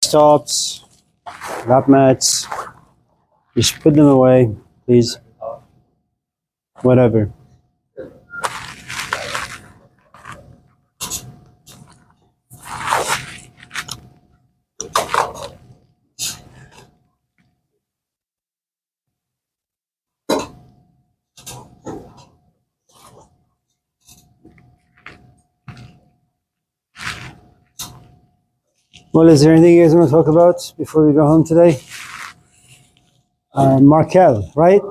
Desktops, lap mats, just put them away, please. Whatever. Well, is there anything you guys want to talk about before we go home today? Markel, right?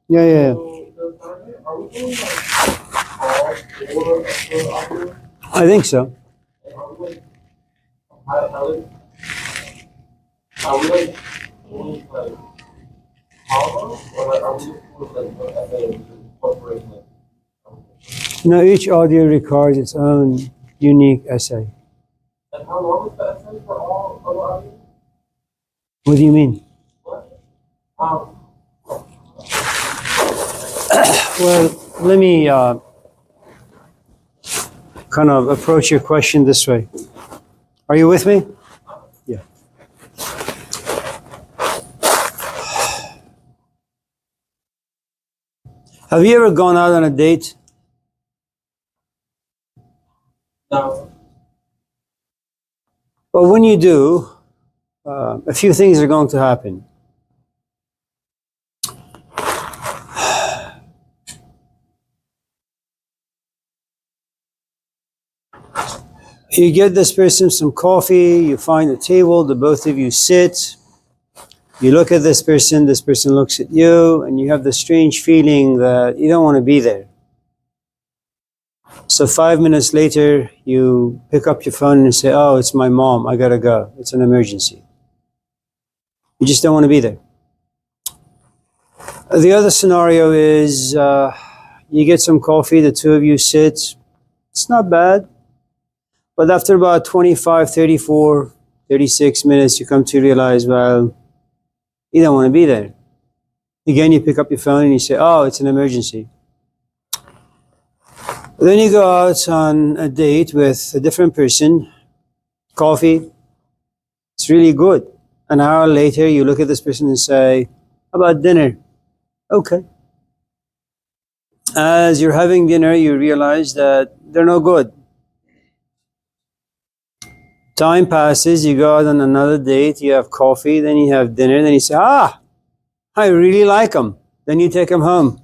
Yeah. I think so. No, each audio records its own unique essay. And how long is the essay for all audio? What do you mean? Well, let me kind of approach your question this way. Are you with me? Yeah. Have you ever gone out on a date? No. Well, when you do, a few things are going to happen. You get this person some coffee, you find a table, the both of you sit, you look at this person looks at you, and you have this strange feeling that you don't want to be there. So 5 minutes later, you pick up your phone and say, oh, it's my mom, I gotta go, it's an emergency. You just don't want to be there. The other scenario is you get some coffee, the two of you sit, it's not bad. But after about 25, 34, 36 minutes, you come to realize, well, you don't want to be there. Again, you pick up your phone and you say, oh, it's an emergency. Then you go out on a date with a different person, coffee, it's really good. An hour later, you look at this person and say, how about dinner? Okay. As you're having dinner, you realize that they're no good. Time passes, you go out on another date, you have coffee, then you have dinner, then you say, I really like them. Then you take them home.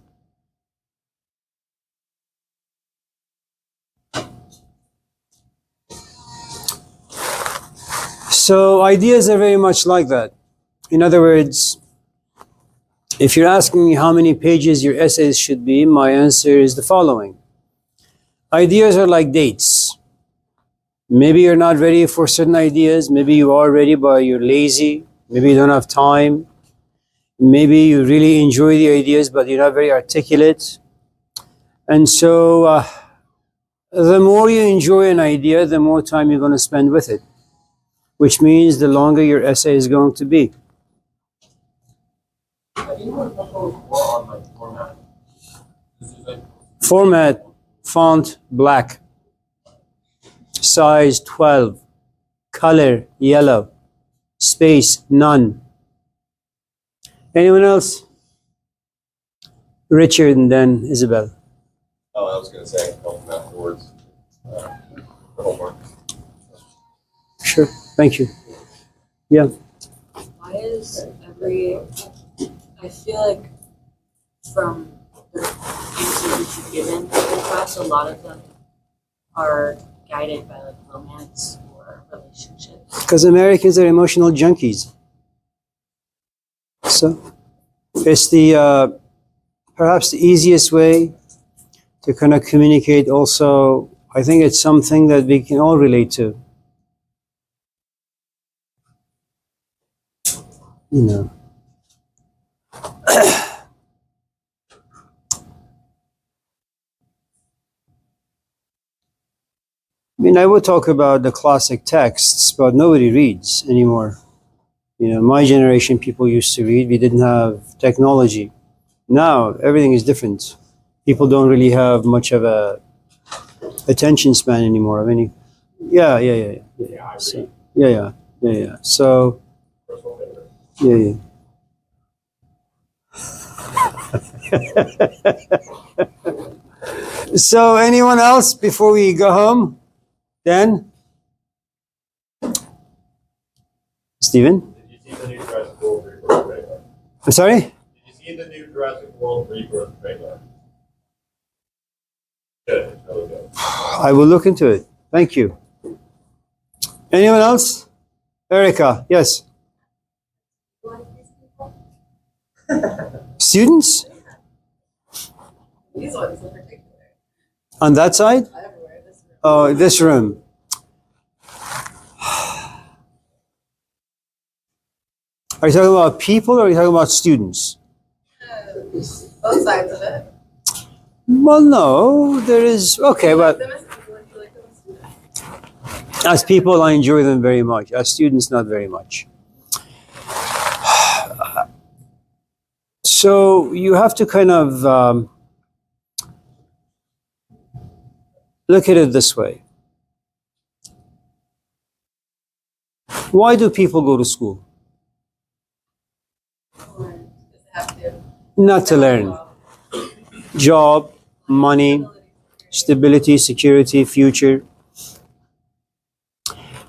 So ideas are very much like that. In other words, if you're asking me how many pages your essays should be, my answer is the following. Ideas are like dates. Maybe you're not ready for certain ideas. Maybe you are ready, but you're lazy. Maybe you don't have time. Maybe you really enjoy the ideas, but you're not very articulate. And so the more you enjoy an idea, the more time you're going to spend with it, which means the longer your essay is going to be. I think we're talking more on like format. Format, font, black. Size 12, color yellow, space none. Anyone else? Richard and then Isabel. Oh, I was going to say I can help them afterwards. For homework. Sure, thank you. Yeah. Why is I feel like from the answers that you've given in class, a lot of them are guided by like romance or relationships. Because Americans are emotional junkies. So it's the perhaps the easiest way to kind of communicate. Also, I think it's something that we can all relate to. You know. I mean, I would talk about the classic texts, but nobody reads anymore. You know, my generation, people used to read. We didn't have technology. Now, everything is different. People don't really have much of a attention span anymore. I mean, yeah. So, yeah. Yeah. So, Personal favorite. yeah. So, anyone else before we go home? Dan? Steven? Did you see the new Jurassic World Rebirth trailer? I'm sorry? Did you see the new Jurassic World Rebirth trailer? Good, it's really good. I will look into it. Thank you. Anyone else? Erica, yes. Students? These ones in particular. On that side? Everywhere. This room. Oh, this room. Are you talking about people or are you talking about students? Both sides of it. Well, no, there is. Okay, but Them as people, if you like them as students. as people, I enjoy them very much. As students, not very much. So you have to kind of look at it this way. Why do people go to school? Or does it have to? Not to learn. Job, money, stability, security, future.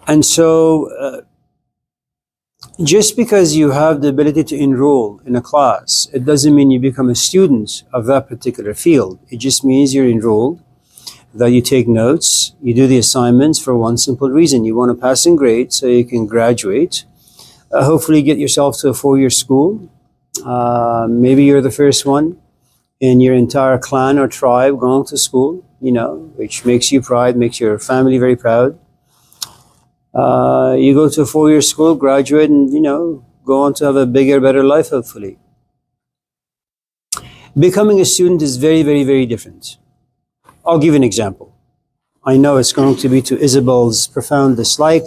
And so, just because you have the ability to enroll in a class, it doesn't mean you become a student of that particular field. It just means you're enrolled, that you take notes, you do the assignments for one simple reason. You want to pass in grade so you can graduate, hopefully get yourself to a 4-year school. Maybe you're the first one in your entire clan or tribe going to school, which makes you proud, makes your family very proud. You go to a 4-year school, graduate, and go on to have a bigger, better life, hopefully. Becoming a student is very, very, very different. I'll give you an example. I know it's going to be to Isabel's profound dislike,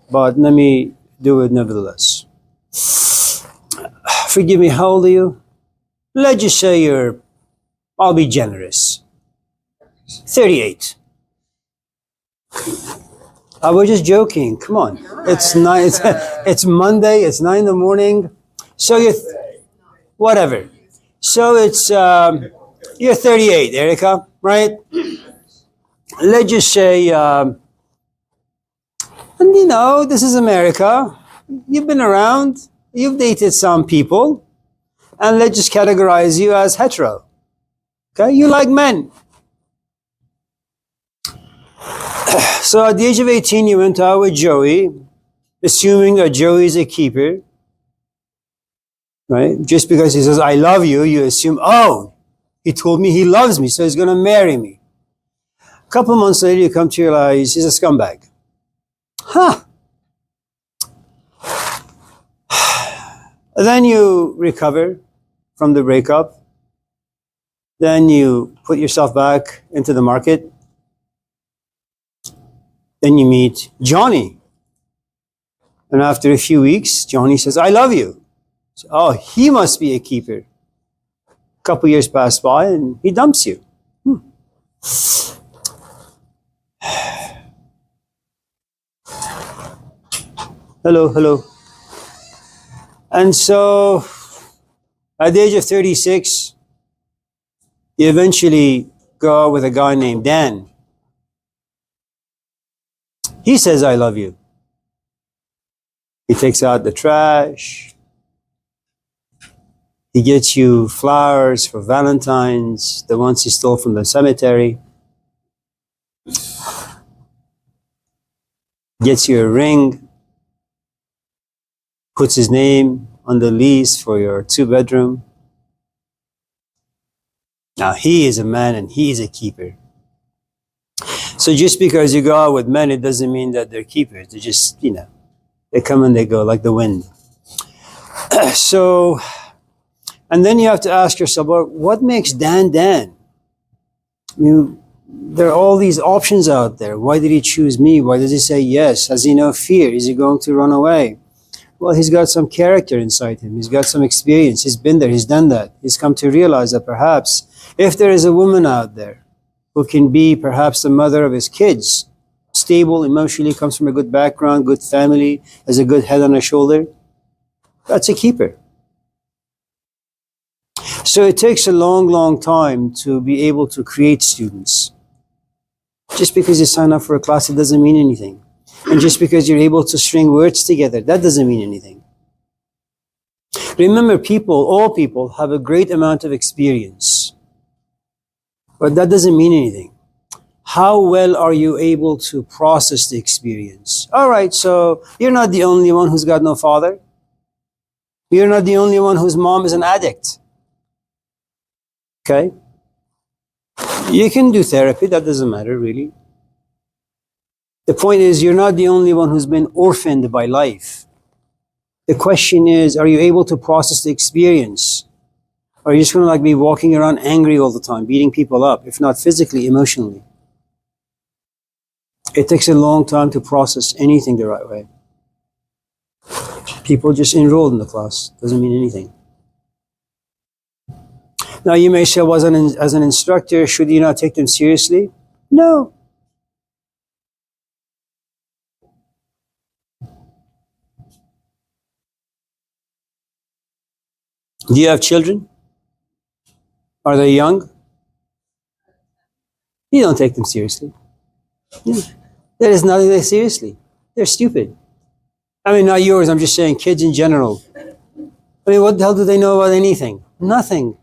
but let me do it nevertheless. Forgive me, how old are you? Let's just say I'll be generous, 38. I was just joking. Come on. It's 9. It's Monday. It's 9 in the morning. So whatever. So it's you're 38, Erica, right? Let's just say, and this is America. You've been around. You've dated some people, and let's just categorize you as hetero. Okay, you like men. So at the age of 18, you went out with Joey, assuming that Joey is a keeper, right? Just because he says, I love you, you assume, oh, he told me he loves me, so he's going to marry me. A couple months later, you come to realize he's a scumbag. Huh. Then you recover from the breakup. Then you put yourself back into the market. Then you meet Johnny. And after a few weeks, Johnny says, I love you. So, oh, he must be a keeper. A couple years pass by and he dumps you. Hello. And so, at the age of 36, you eventually go out with a guy named Dan. He says, I love you. He takes out the trash. He gets you flowers for Valentine's, the ones he stole from the cemetery. Gets you a ring. Puts his name on the lease for your 2-bedroom. Now he is a man and he is a keeper. So just because you go out with men, it doesn't mean that they're keepers. They just, they come and they go like the wind. So, and then you have to ask yourself, well, what makes Dan Dan? I mean, there are all these options out there. Why did he choose me? Why does he say yes? Has he no fear? Is he going to run away? Well, he's got some character inside him. He's got some experience. He's been there. He's done that. He's come to realize that perhaps if there is a woman out there who can be perhaps the mother of his kids, stable emotionally, comes from a good background, good family, has a good head on her shoulder, that's a keeper. So it takes a long, long time to be able to create students. Just because you sign up for a class, it doesn't mean anything. And just because you're able to string words together, that doesn't mean anything. Remember, all people have a great amount of experience, but that doesn't mean anything. How well are you able to process the experience? All right, so you're not the only one who's got no father. You're not the only one whose mom is an addict. Okay? You can do therapy, that doesn't matter really. The point is, you're not the only one who's been orphaned by life. The question is, are you able to process the experience? Or are you just going to be walking around angry all the time, beating people up, if not physically, emotionally? It takes a long time to process anything the right way. People just enrolled in the class, doesn't mean anything. Now you may say, well, as an instructor, should you not take them seriously? No. Do you have children? Are they young? You don't take them seriously. Yeah. There is nothing they seriously. They're stupid. I mean, not yours, I'm just saying kids in general. I mean, what the hell do they know about anything? Nothing.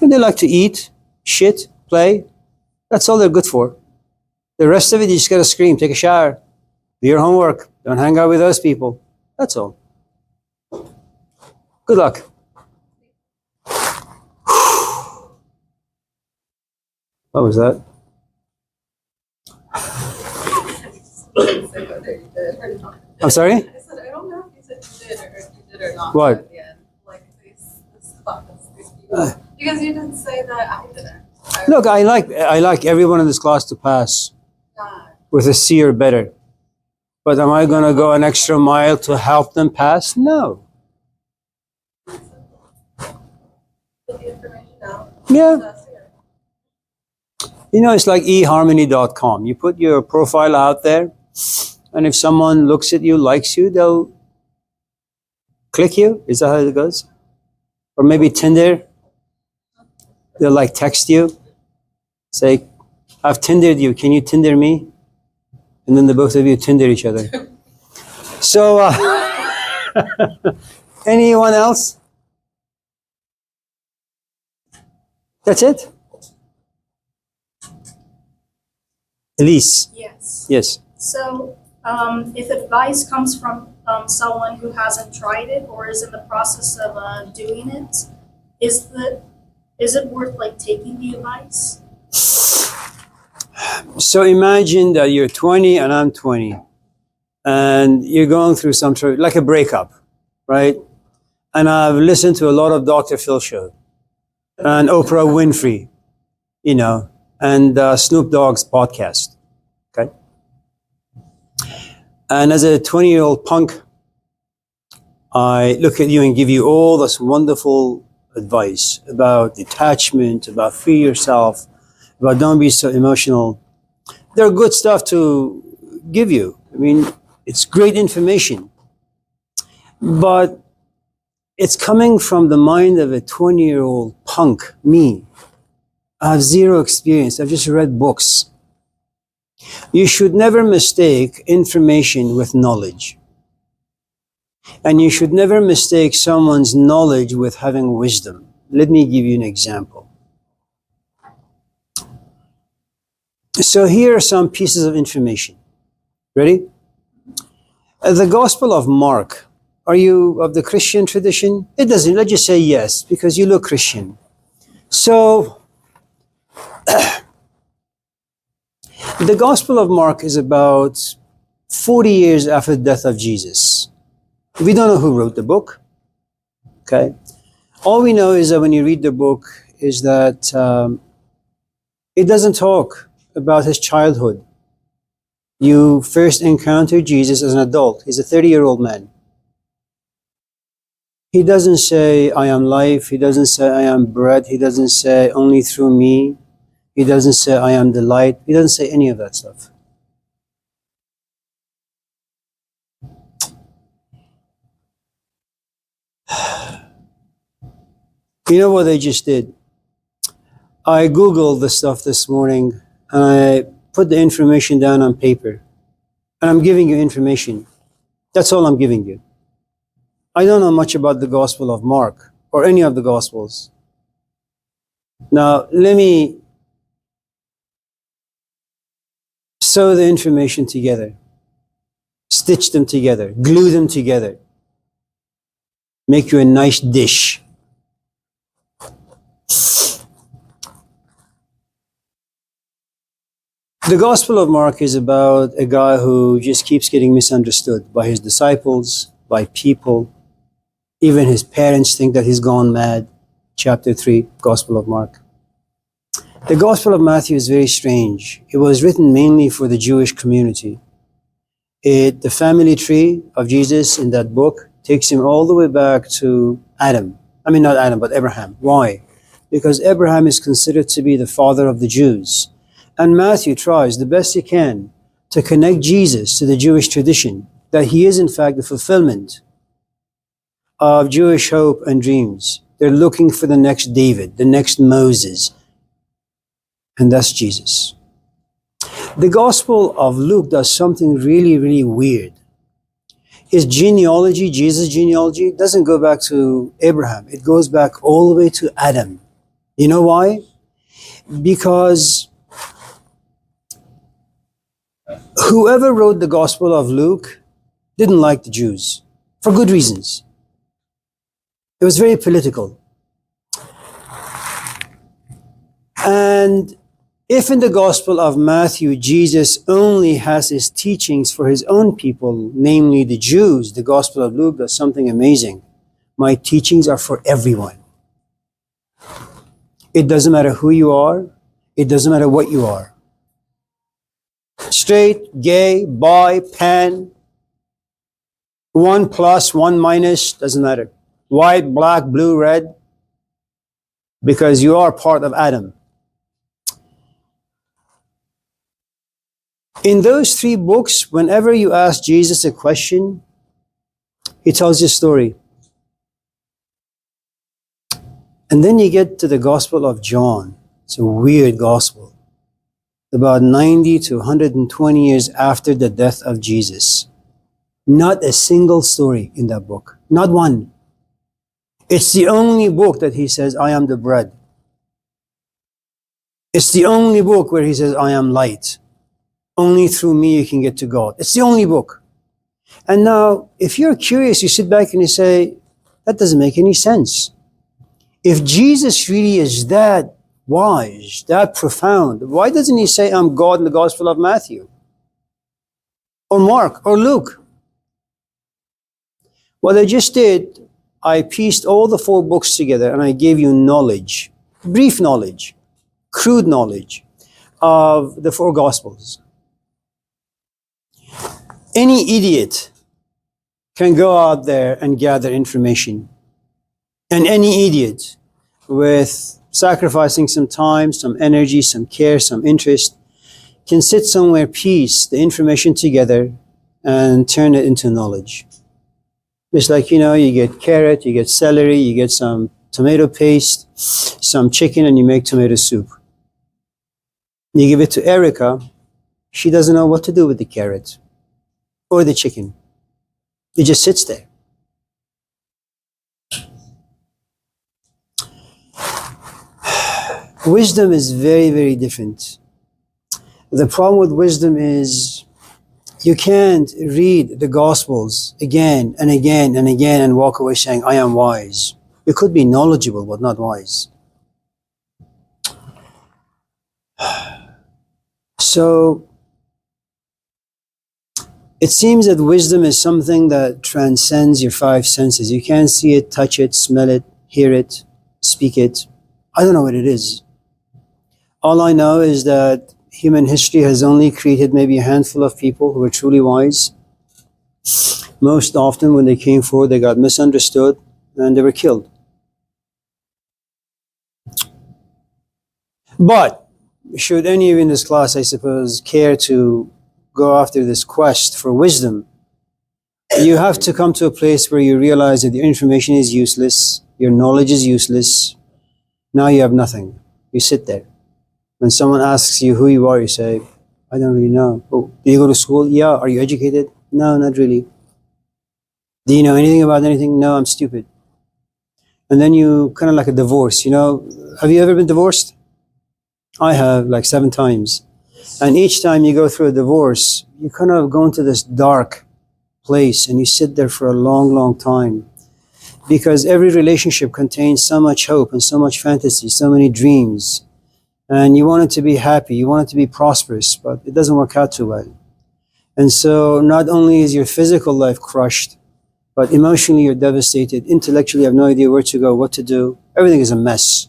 They like to eat, shit, play. That's all they're good for. The rest of it, you just gotta scream, take a shower, do your homework, don't hang out with those people. That's all. Good luck. What was that? I'm sorry? I said, I don't know if you said you did or if you did or not. What? At the end. Like these people. Because you didn't say that I didn't. Look, I like everyone in this class to pass God. with a C or better. But am I gonna go an extra mile to help them pass? No. Put the information out. Yeah. That's it. You know, it's like eharmony.com. You put your profile out there, and if someone looks at you, likes you, they'll click you. Is that how it goes? Or maybe Tinder. They'll text you, say, I've Tindered you, can you Tinder me? And then the both of you Tinder each other. So, anyone else? That's it? Elise. Yes. Yes. So, if advice comes from someone who hasn't tried it or is in the process of doing it, is it worth taking the advice? So imagine that you're 20 and I'm 20, and you're going through some like a breakup, right? And I've listened to a lot of Dr. Phil show and Oprah Winfrey, and Snoop Dogg's podcast. Okay. And as a 20-year-old punk, I look at you and give you all this wonderful advice about detachment, about free yourself, about don't be so emotional. They're good stuff to give you. I mean, it's great information. But it's coming from the mind of a 20-year-old punk, me. I have zero experience. I've just read books. You should never mistake information with knowledge. And you should never mistake someone's knowledge with having wisdom. Let me give you an example. So here are some pieces of information. Ready? The Gospel of Mark. Are you of the Christian tradition? It doesn't. Let's just say yes, because you look Christian. So, the Gospel of Mark is about 40 years after the death of Jesus. We don't know who wrote the book. Okay? All we know is that when you read the book is that it doesn't talk about his childhood. You first encounter Jesus as an adult. He's a 30-year-old man. He doesn't say, I am life. He doesn't say, I am bread. He doesn't say, only through me. He doesn't say, I am the light. He doesn't say any of that stuff. You know what I just did? I Googled the stuff this morning and I put the information down on paper. And I'm giving you information. That's all I'm giving you. I don't know much about the Gospel of Mark or any of the Gospels. Now, let me sew the information together, stitch them together, glue them together, make you a nice dish. The Gospel of Mark is about a guy who just keeps getting misunderstood by his disciples, by people. Even his parents think that he's gone mad. Chapter 3, Gospel of Mark. The Gospel of Matthew is very strange. It was written mainly for the Jewish community. The family tree of Jesus in that book takes him all the way back to Adam. I mean, not Adam, but Abraham. Why? Because Abraham is considered to be the father of the Jews. And Matthew tries the best he can to connect Jesus to the Jewish tradition, that he is in fact the fulfillment of Jewish hope and dreams. They're looking for the next David, the next Moses, and that's Jesus. The Gospel of Luke does something really, really weird. His genealogy, Jesus' genealogy, doesn't go back to Abraham. It goes back all the way to Adam. You know why? Because whoever wrote the Gospel of Luke didn't like the Jews, for good reasons. It was very political. And if in the Gospel of Matthew, Jesus only has his teachings for his own people, namely the Jews, the Gospel of Luke does something amazing. My teachings are for everyone. It doesn't matter who you are. It doesn't matter what you are. Straight, gay, bi, pan, 1 plus, 1 minus, doesn't matter. White, black, blue, red, because you are part of Adam. In those 3 books, whenever you ask Jesus a question, he tells you a story. And then you get to the Gospel of John. It's a weird gospel. About 90 to 120 years after the death of Jesus. Not a single story in that book. Not one. It's the only book that he says, I am the bread. It's the only book where he says, I am light. Only through me you can get to God. It's the only book. And now, if you're curious, you sit back and you say, that doesn't make any sense. If Jesus really is that wise, that profound, why doesn't he say, I'm God in the Gospel of Matthew? Or Mark, or Luke? What I just did, I pieced all the 4 books together and I gave you knowledge, brief knowledge, crude knowledge of the 4 Gospels. Any idiot can go out there and gather information. And any idiot with sacrificing some time, some energy, some care, some interest, can sit somewhere, piece the information together and turn it into knowledge. It's like, you get carrot, you get celery, you get some tomato paste, some chicken, and you make tomato soup. You give it to Erica, she doesn't know what to do with the carrot or the chicken. It just sits there. Wisdom is very, very different. The problem with wisdom is you can't read the Gospels again and again and again and walk away saying, I am wise. You could be knowledgeable, but not wise. So, it seems that wisdom is something that transcends your 5 senses. You can't see it, touch it, smell it, hear it, speak it. I don't know what it is. All I know is that human history has only created maybe a handful of people who were truly wise. Most often when they came forward, they got misunderstood and they were killed. But should any of you in this class, I suppose, care to go after this quest for wisdom, you have to come to a place where you realize that your information is useless, your knowledge is useless, Now you have nothing. You sit there. When someone asks you who you are, you say, I don't really know. Oh, do you go to school? Yeah. Are you educated? No, not really. Do you know anything about anything? No, I'm stupid. And then you kind of like a divorce, you know. Have you ever been divorced? I have, like 7 times. And each time you go through a divorce, you kind of go into this dark place and you sit there for a long, long time. Because every relationship contains so much hope and so much fantasy, so many dreams. And you want it to be happy, you want it to be prosperous, but it doesn't work out too well. And so not only is your physical life crushed, but emotionally you're devastated. Intellectually you have no idea where to go, what to do. Everything is a mess.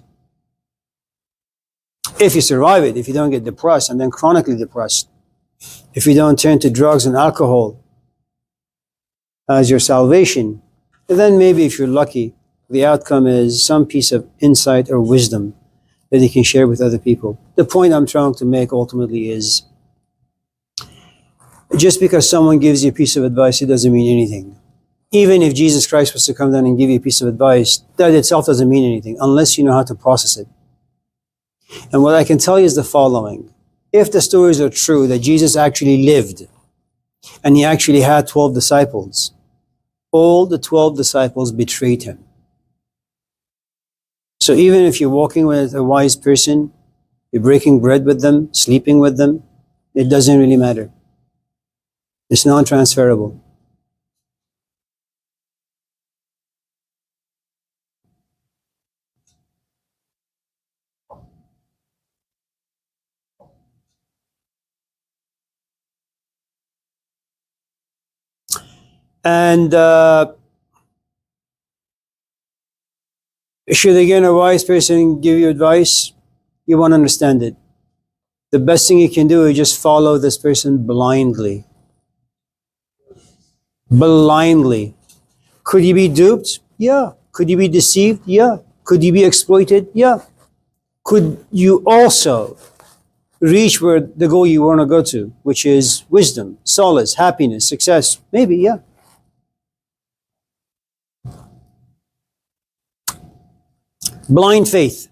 If you survive it, if you don't get depressed and then chronically depressed, if you don't turn to drugs and alcohol as your salvation, then maybe if you're lucky, the outcome is some piece of insight or wisdom that you can share with other people. The point I'm trying to make ultimately is, just because someone gives you a piece of advice, it doesn't mean anything. Even if Jesus Christ was to come down and give you a piece of advice, that itself doesn't mean anything unless you know how to process it. And what I can tell you is the following. If the stories are true that Jesus actually lived and he actually had 12 disciples, all the 12 disciples betrayed him. So even if you're walking with a wise person, you're breaking bread with them, sleeping with them, it doesn't really matter. It's non-transferable. And should again a wise person give you advice, you won't understand it. The best thing you can do is just follow this person blindly. Blindly. Could you be duped? Yeah. Could you be deceived? Yeah. Could you be exploited? Yeah. Could you also reach where the goal you want to go to, which is wisdom, solace, happiness, success? Maybe, yeah. Blind faith.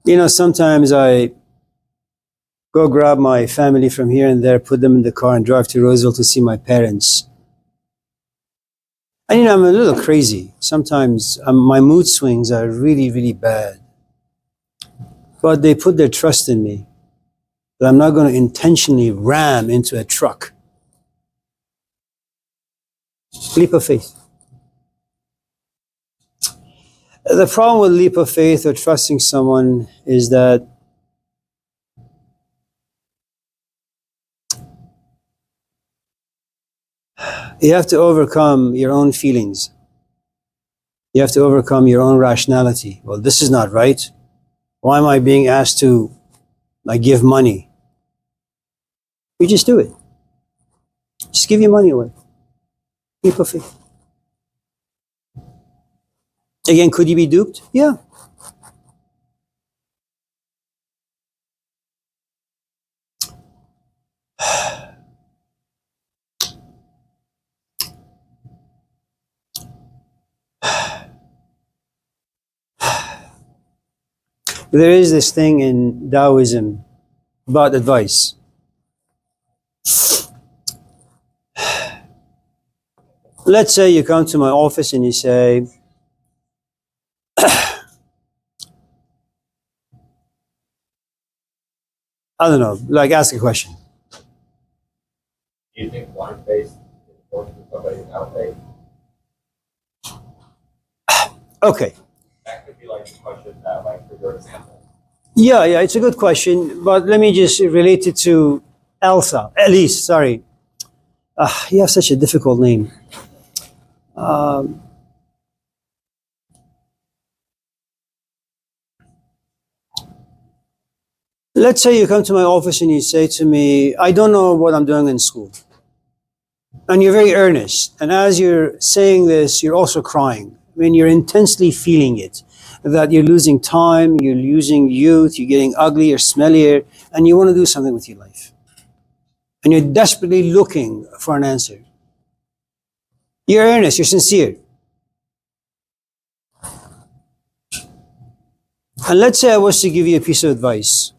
You know, sometimes I go grab my family from here and there, put them in the car and drive to Roseville to see my parents. And you know, I'm a little crazy. Sometimes my mood swings are really, really bad. But they put their trust in me that I'm not going to intentionally ram into a truck. Leap of faith. The problem with leap of faith or trusting someone is that you have to overcome your own feelings. You have to overcome your own rationality. Well, this is not right. Why am I being asked to give money? You just do it. Just give your money away. Leap of faith. Again, could you be duped? Yeah. There is this thing in Taoism about advice. Let's say you come to my office and you say, I don't know, ask a question. Do you think blind faith is important to somebody without faith? Okay. That could be like the question that, for your example. Yeah, it's a good question, but let me just relate it to Elise, sorry. You have such a difficult name. Let's say you come to my office and you say to me, I don't know what I'm doing in school. And you're very earnest. And as you're saying this, you're also crying. I mean, you're intensely feeling it. that you're losing time, you're losing youth, you're getting uglier, smellier, and you want to do something with your life. And you're desperately looking for an answer. You're earnest, you're sincere. And let's say I was to give you a piece of advice,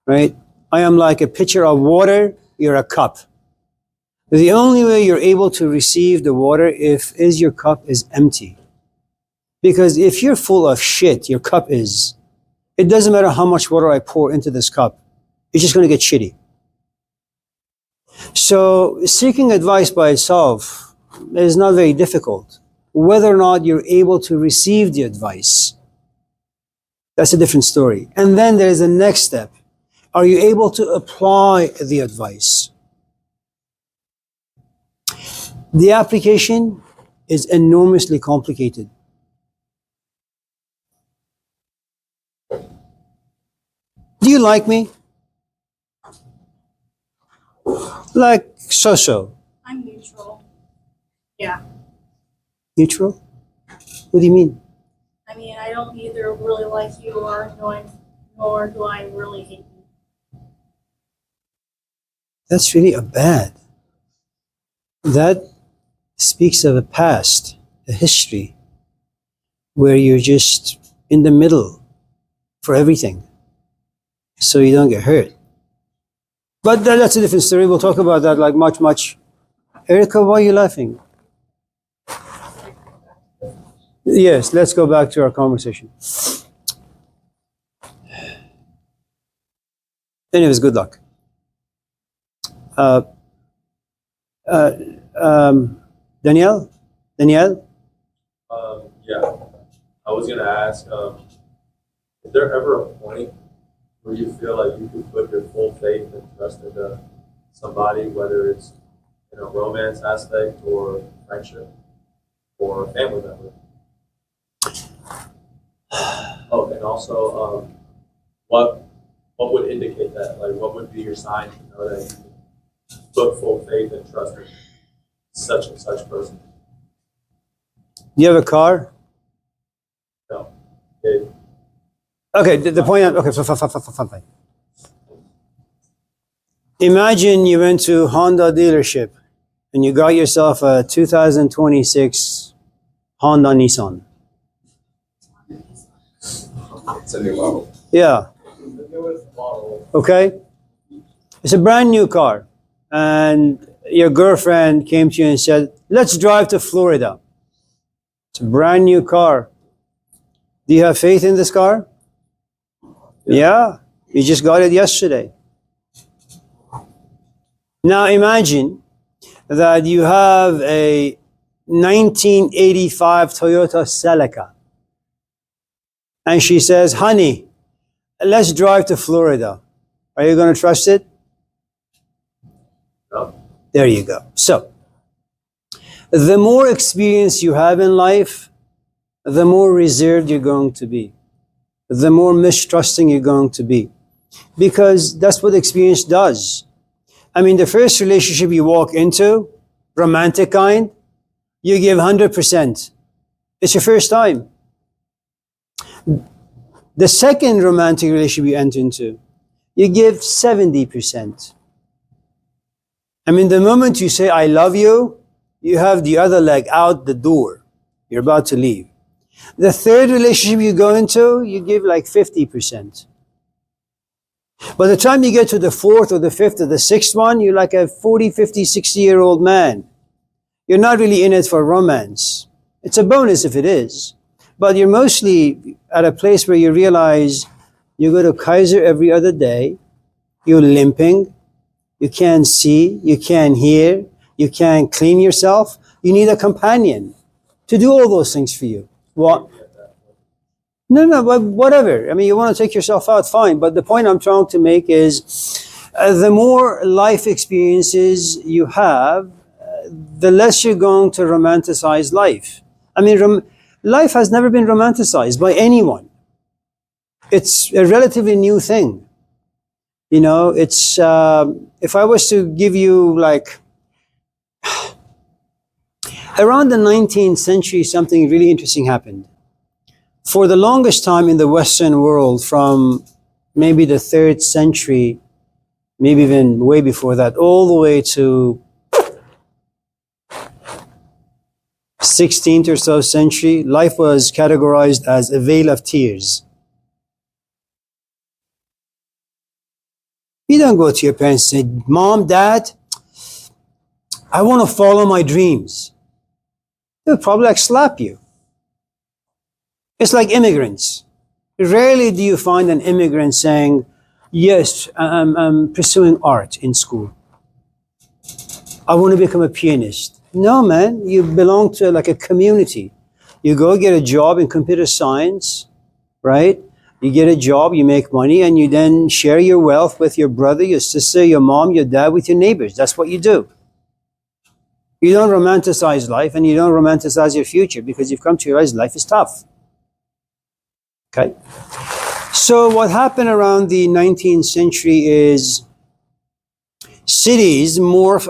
right? I am like a pitcher of water, you're a cup. The only way you're able to receive the water is your cup is empty. Because if you're full of shit, your cup is, it doesn't matter how much water I pour into this cup, it's just going to get shitty. So seeking advice by itself is not very difficult. Whether or not you're able to receive the advice, that's a different story. And then there's the next step. Are you able to apply the advice? The application is enormously complicated. Do you like me? Like so-so. I'm neutral. Yeah. Neutral? What do you mean? I mean, I don't either really like you nor do I really hate you. That's really a bad. That speaks of a past, a history, where you're just in the middle for everything, so you don't get hurt. But that's a different story. We'll talk about that like much. Erica, why are you laughing? Yes, let's go back to our conversation. Anyways, good luck. Danielle? Yeah, I was gonna ask, is there ever a point where you feel like you can put your full faith and trust into somebody, whether it's in a romance aspect or friendship or family member? Oh, and also, what would indicate that? Like, what would be your sign to know that you can put full faith and trust in such and such person? Do you have a car? No. Okay. Okay, the point, okay, fine. Imagine you went to Honda dealership and you got yourself a 2026 Honda Nissan. It's a new model. Yeah, The newest model. okay? It's a brand new car. And your girlfriend came to you and said, let's drive to Florida. It's a brand new car. Do you have faith in this car? Yeah, you just got it yesterday. Now imagine that you have a 1985 Toyota Celica. And she says, honey, let's drive to Florida. Are you going to trust it? No. There you go. So, the more experience you have in life, the more reserved you're going to be. The more mistrusting you're going to be. Because that's what experience does. I mean, the first relationship you walk into, romantic kind, you give 100%. It's your first time. The second romantic relationship you enter into, you give 70%. I mean, the moment you say, I love you, you have the other leg out the door. You're about to leave. The third relationship you go into, you give like 50%. By the time you get to the fourth or the fifth or the sixth one, you're like a 40, 50, 60-year-old man. You're not really in it for romance. It's a bonus if it is. But you're mostly at a place where you realize you go to Kaiser every other day, you're limping, you can't see, you can't hear, you can't clean yourself. You need a companion to do all those things for you. What? No, but whatever. I mean, you want to take yourself out, fine. But the point I'm trying to make is the more life experiences you have, the less you're going to romanticize life. I mean, life has never been romanticized by anyone. It's a relatively new thing. You know, it's, if I was to give you like, around the 19th century, something really interesting happened. For the longest time in the Western world, from maybe the 3rd century, maybe even way before that, all the way to 16th or so century, life was categorized as a vale of tears. You don't go to your parents and say, Mom, Dad, I want to follow my dreams. They'll probably like slap you. It's like immigrants. Rarely do you find an immigrant saying, yes, I'm pursuing art in school. I want to become a pianist. No, man, you belong to like a community. You go get a job in computer science, right? You get a job, you make money, and you then share your wealth with your brother, your sister, your mom, your dad, with your neighbors. That's what you do. You don't romanticize life, and you don't romanticize your future, because you've come to realize life is tough. Okay? So what happened around the 19th century is cities morph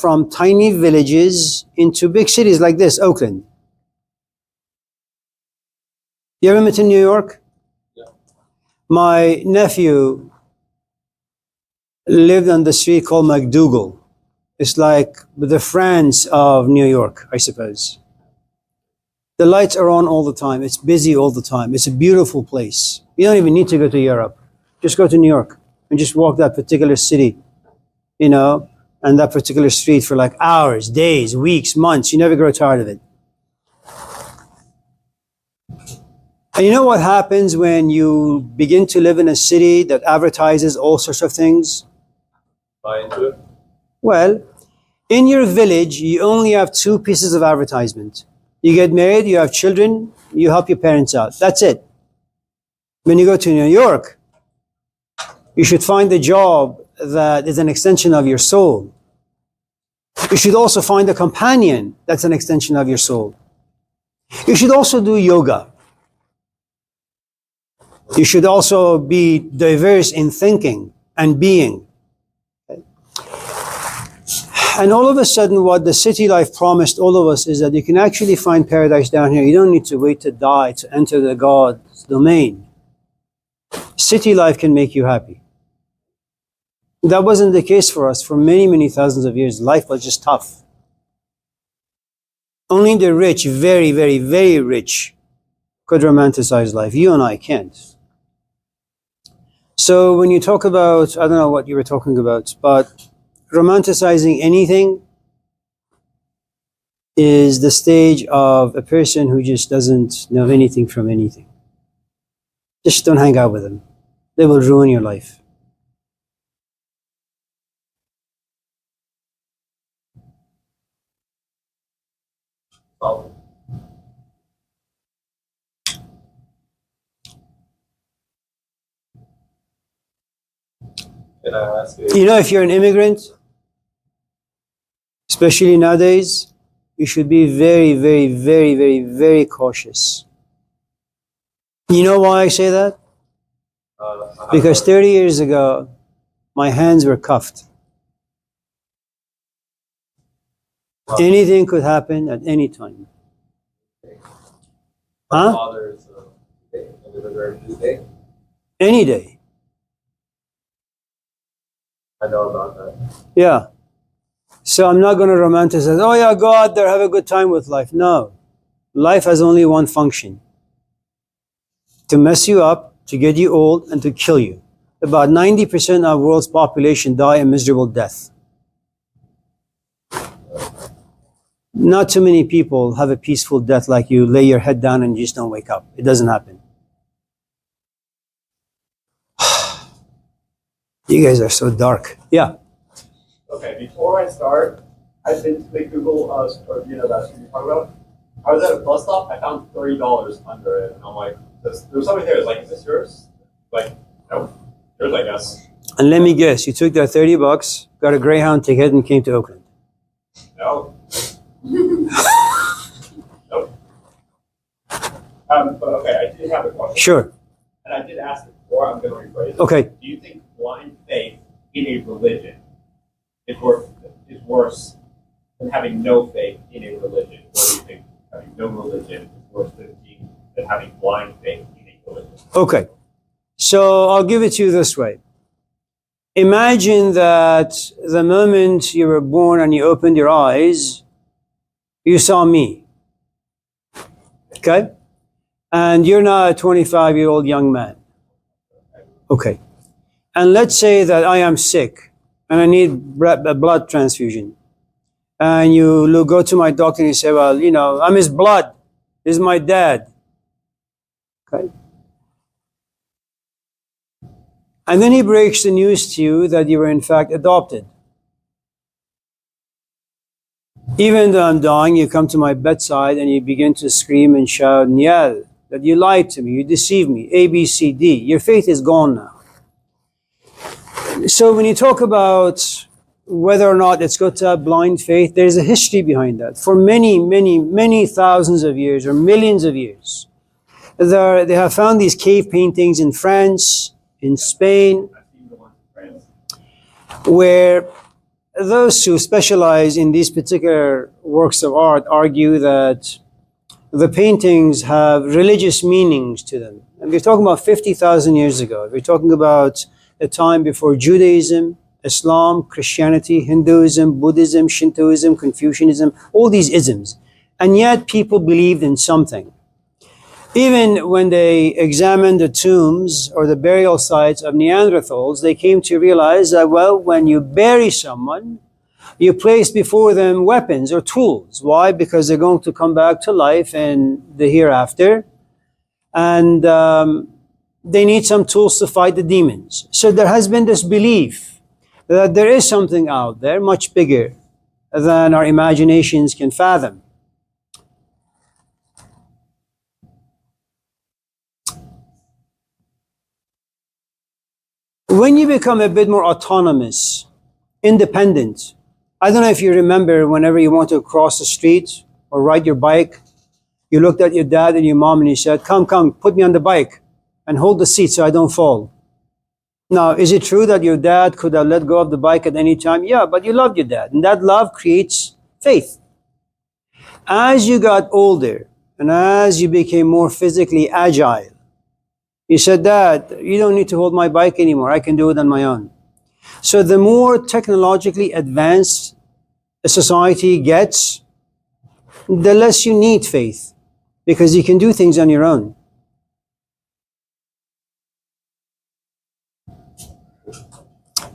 from tiny villages into big cities like this, Oakland. You ever been to New York? Yeah. My nephew lived on the street called McDougal. It's like the France of New York, I suppose. The lights are on all the time. It's busy all the time. It's a beautiful place. You don't even need to go to Europe. Just go to New York and just walk that particular city, you know, and that particular street for like hours, days, weeks, months. You never grow tired of it. And you know what happens when you begin to live in a city that advertises all sorts of things? Buy into it? Well, in your village, you only have 2 pieces of advertisement. You get married, you have children, you help your parents out. That's it. When you go to New York, you should find a job that is an extension of your soul. You should also find a companion that's an extension of your soul. You should also do yoga. You should also be diverse in thinking and being. And all of a sudden, what the city life promised all of us is that you can actually find paradise down here. You don't need to wait to die to enter the God's domain. City life can make you happy. That wasn't the case for us for many, many thousands of years. Life was just tough. Only the rich, very, very, very rich, could romanticize life. You and I can't. So when you talk about, I don't know what you were talking about, but romanticizing anything is the stage of a person who just doesn't know anything from anything. Just don't hang out with them. They will ruin your life. Oh. Can I ask you? You know, if you're an immigrant, especially nowadays, you should be very, very, very, very, very cautious. You know why I say that? Because 30 years ago, my hands were cuffed. Anything could happen at any time. My Huh? father is an immigrant today. Any day. I know about that. Yeah. So I'm not going to romanticize, oh yeah, go out there, have a good time with life. No. Life has only one function. To mess you up, to get you old, and to kill you. About 90% of the world's population die a miserable death. Not too many people have a peaceful death like you lay your head down and you just don't wake up. It doesn't happen. You guys are so dark. Yeah. Okay, before I start, I've been to the Google or that street you talk about. I was at a bus stop. I found $30 under it, and I'm like, there's something there. It's like, is this yours? Like, nope. Yours, I guess. And let me guess, you took that $30, got a Greyhound ticket, and came to Oakland. No. Nope. But okay, I did have a question. Sure. And I did ask it before. I'm going to rephrase it. Okay. Do you think blind faith in a religion is worse than having no faith in a religion? Or do you think having no religion is worse than having blind faith unique religion. Okay. So I'll give it to you this way. Imagine that the moment you were born and you opened your eyes, you saw me. Okay? And you're now a 25-year-old young man. Okay. And let's say that I am sick and I need a blood transfusion. And you go to my doctor and you say, well, you know, I'm his blood. This is my dad. Okay? And then he breaks the news to you that you were in fact adopted. Even though I'm dying, you come to my bedside and you begin to scream and shout and yell that you lied to me, you deceived me, A, B, C, D. Your faith is gone now. So when you talk about whether or not it's good to have blind faith, there's a history behind that. For many, many, many thousands of years or millions of years, they have found these cave paintings in France, in Spain, I've seen the ones in France. where those who specialize in these particular works of art argue that the paintings have religious meanings to them. And we're talking about 50,000 years ago. We're talking about a time before Judaism, Islam, Christianity, Hinduism, Buddhism, Shintoism, Confucianism, all these isms. And yet people believed in something. Even when they examined the tombs or the burial sites of Neanderthals, they came to realize that, well, when you bury someone, you place before them weapons or tools. Why? Because they're going to come back to life in the hereafter. And they need some tools to fight the demons. So there has been this belief that there is something out there much bigger than our imaginations can fathom. When you become a bit more autonomous, independent, I don't know if you remember whenever you want to cross the street or ride your bike, you looked at your dad and your mom and you said, come, put me on the bike and hold the seat so I don't fall. Now, is it true that your dad could have let go of the bike at any time? Yeah, but you loved your dad, and that love creates faith. As you got older and as you became more physically agile, you said, Dad, you don't need to hold my bike anymore. I can do it on my own. So the more technologically advanced a society gets, the less you need faith, because you can do things on your own.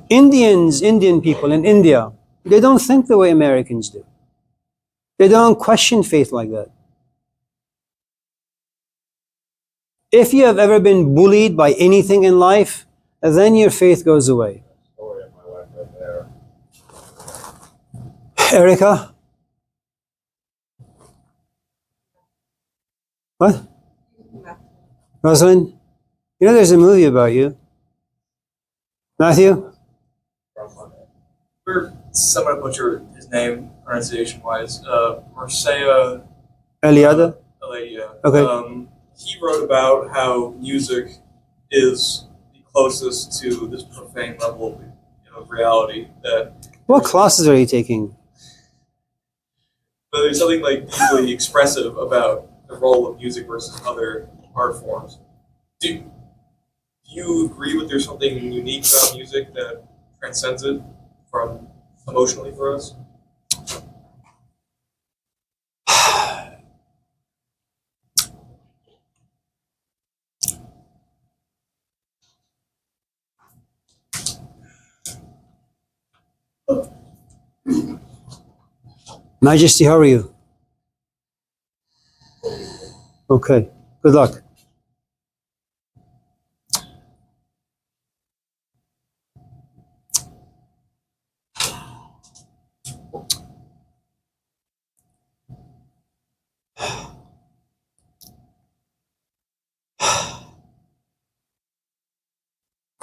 Indian people in India, they don't think the way Americans do. They don't question faith like that. If you have ever been bullied by anything in life, then your faith goes away. Story of my life right there. Erica? What? Rosalind? You know there's a movie about you. Matthew? We're somewhat butcher his name pronunciation wise. Marcia Eliada? Eladia. Okay. He wrote about how music is the closest to this profane level of reality that. What classes are you taking? But there's something like deeply expressive about the role of music versus other art forms. Do you agree with there's something unique about music that transcends it from emotionally for us? Majesty, how are you? Okay, good luck.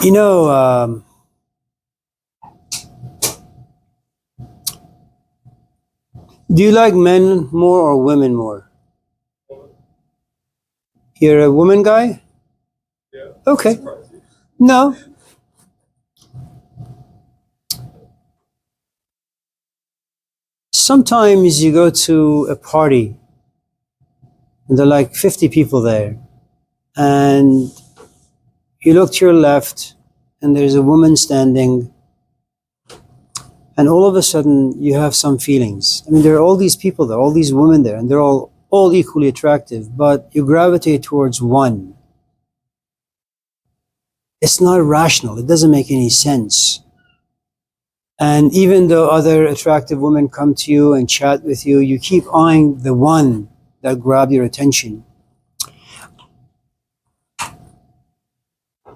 You know, do you like men more or women more? You're a woman guy? Yeah. Okay. Surprise you. No. Sometimes you go to a party And there are like 50 people there. And you look to your left, and there's a woman standing, and all of a sudden you have some feelings. I mean, there are all these people there, all these women there, and they're all equally attractive, but you gravitate towards one. It's not rational. It doesn't make any sense. And even though other attractive women come to you and chat with you, you keep eyeing the one that grabbed your attention.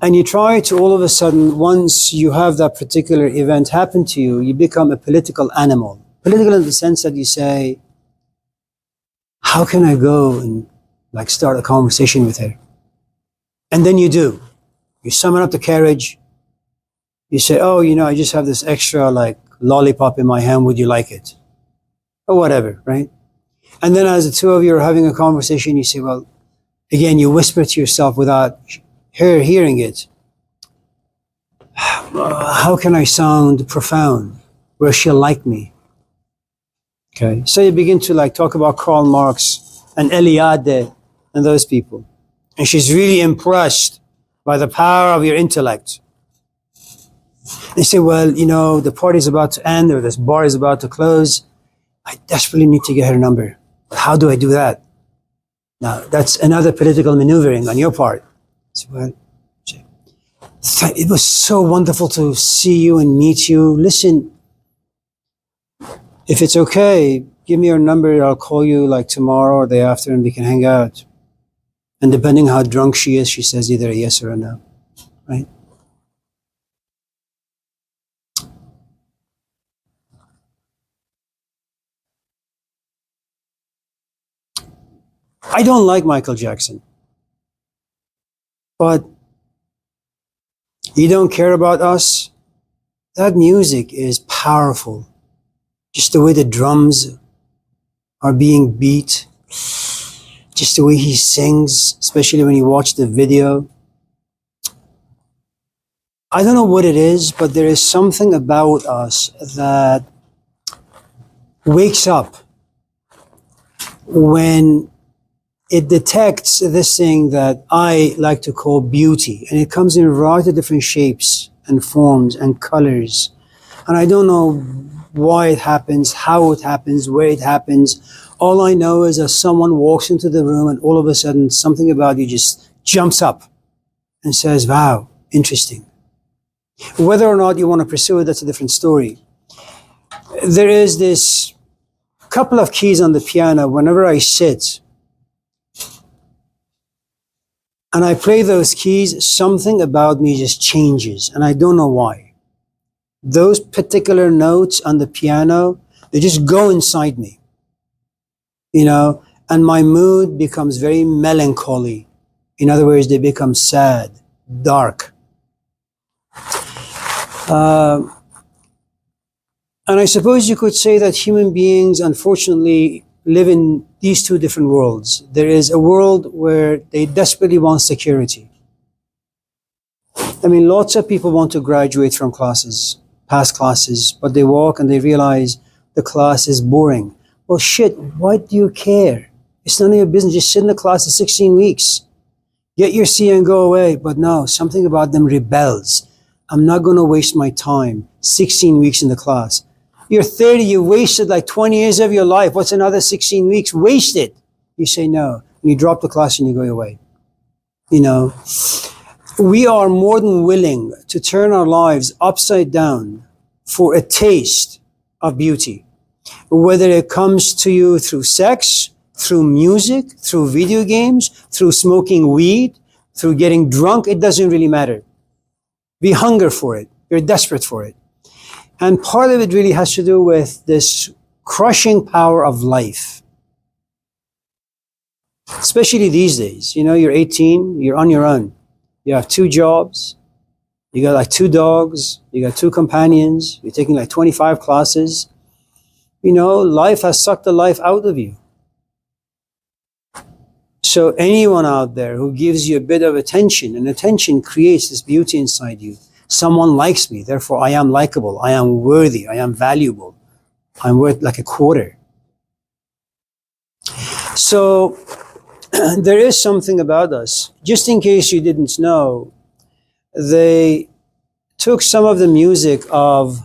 And you try to, all of a sudden, once you have that particular event happen to you, you become a political animal. Political in the sense that you say, how can I go and like start a conversation with her? And then you do. You summon up the courage. You say, oh, I just have this extra like lollipop in my hand. Would you like it? Or whatever, right? And then as the two of you are having a conversation, you say, well, again, you whisper to yourself without her hearing it. How can I sound profound? Will she like me? Okay. So you begin to like talk about Karl Marx and Eliade and those people. And she's really impressed by the power of your intellect. They say, well, the party's about to end or this bar is about to close. I desperately need to get her number. But how do I do that? Now, that's another political maneuvering on your part. So, well, it was so wonderful to see you and meet you. Listen, if it's okay, give me your number. I'll call you like tomorrow or the day after and we can hang out. And depending how drunk she is, she says either a yes or a no, right? I don't like Michael Jackson, but you don't care about us? That music is powerful. Just the way the drums are being beat, just the way he sings, especially when you watch the video. I don't know what it is, but there is something about us that wakes up when it detects this thing that I like to call beauty. And it comes in a variety of different shapes and forms and colors. And I don't know why it happens, how it happens, where it happens. All I know is that someone walks into the room and all of a sudden something about you just jumps up and says, wow, interesting. Whether or not you want to pursue it, that's a different story. There is this couple of keys on the piano whenever I sit and I play those keys, something about me just changes, and I don't know why. Those particular notes on the piano, they just go inside me, and my mood becomes very melancholy. In other words, they become sad, dark. And I suppose you could say that human beings, unfortunately, live in these two different worlds. There is a world where they desperately want security. I mean, lots of people want to graduate from classes, past classes, but they walk and they realize the class is boring. Well, shit, why do you care? It's none of your business. Just sit in the class for 16 weeks. Get your C and go away. But no, something about them rebels. I'm not going to waste my time 16 weeks in the class. You're 30, you wasted like 20 years of your life. What's another 16 weeks? Wasted. You say no. And you drop the class and you go away. We are more than willing to turn our lives upside down for a taste of beauty. Whether it comes to you through sex, through music, through video games, through smoking weed, through getting drunk, it doesn't really matter. We hunger for it. We're desperate for it. And part of it really has to do with this crushing power of life. Especially these days. You're 18, you're on your own. You have 2 jobs, you got like 2 dogs, you got 2 companions, you're taking like 25 classes. Life has sucked the life out of you. So anyone out there who gives you a bit of attention, and attention creates this beauty inside you. Someone likes me, therefore I am likable, I am worthy, I am valuable, I'm worth like a quarter. So there is something about us. Just in case you didn't know, they took some of the music of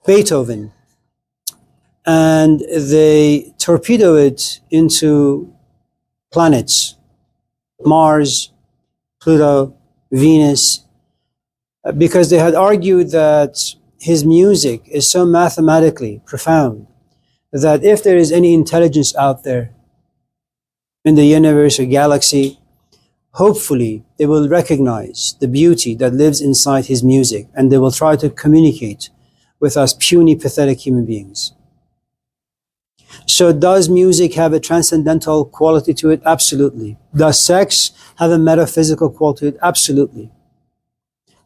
Beethoven and they torpedo it into planets, Mars, Pluto, Venus, because they had argued that his music is so mathematically profound that if there is any intelligence out there in the universe or galaxy, hopefully they will recognize the beauty that lives inside his music and they will try to communicate with us puny, pathetic human beings. So does music have a transcendental quality to it? Absolutely. Does sex have a metaphysical quality to it? Absolutely.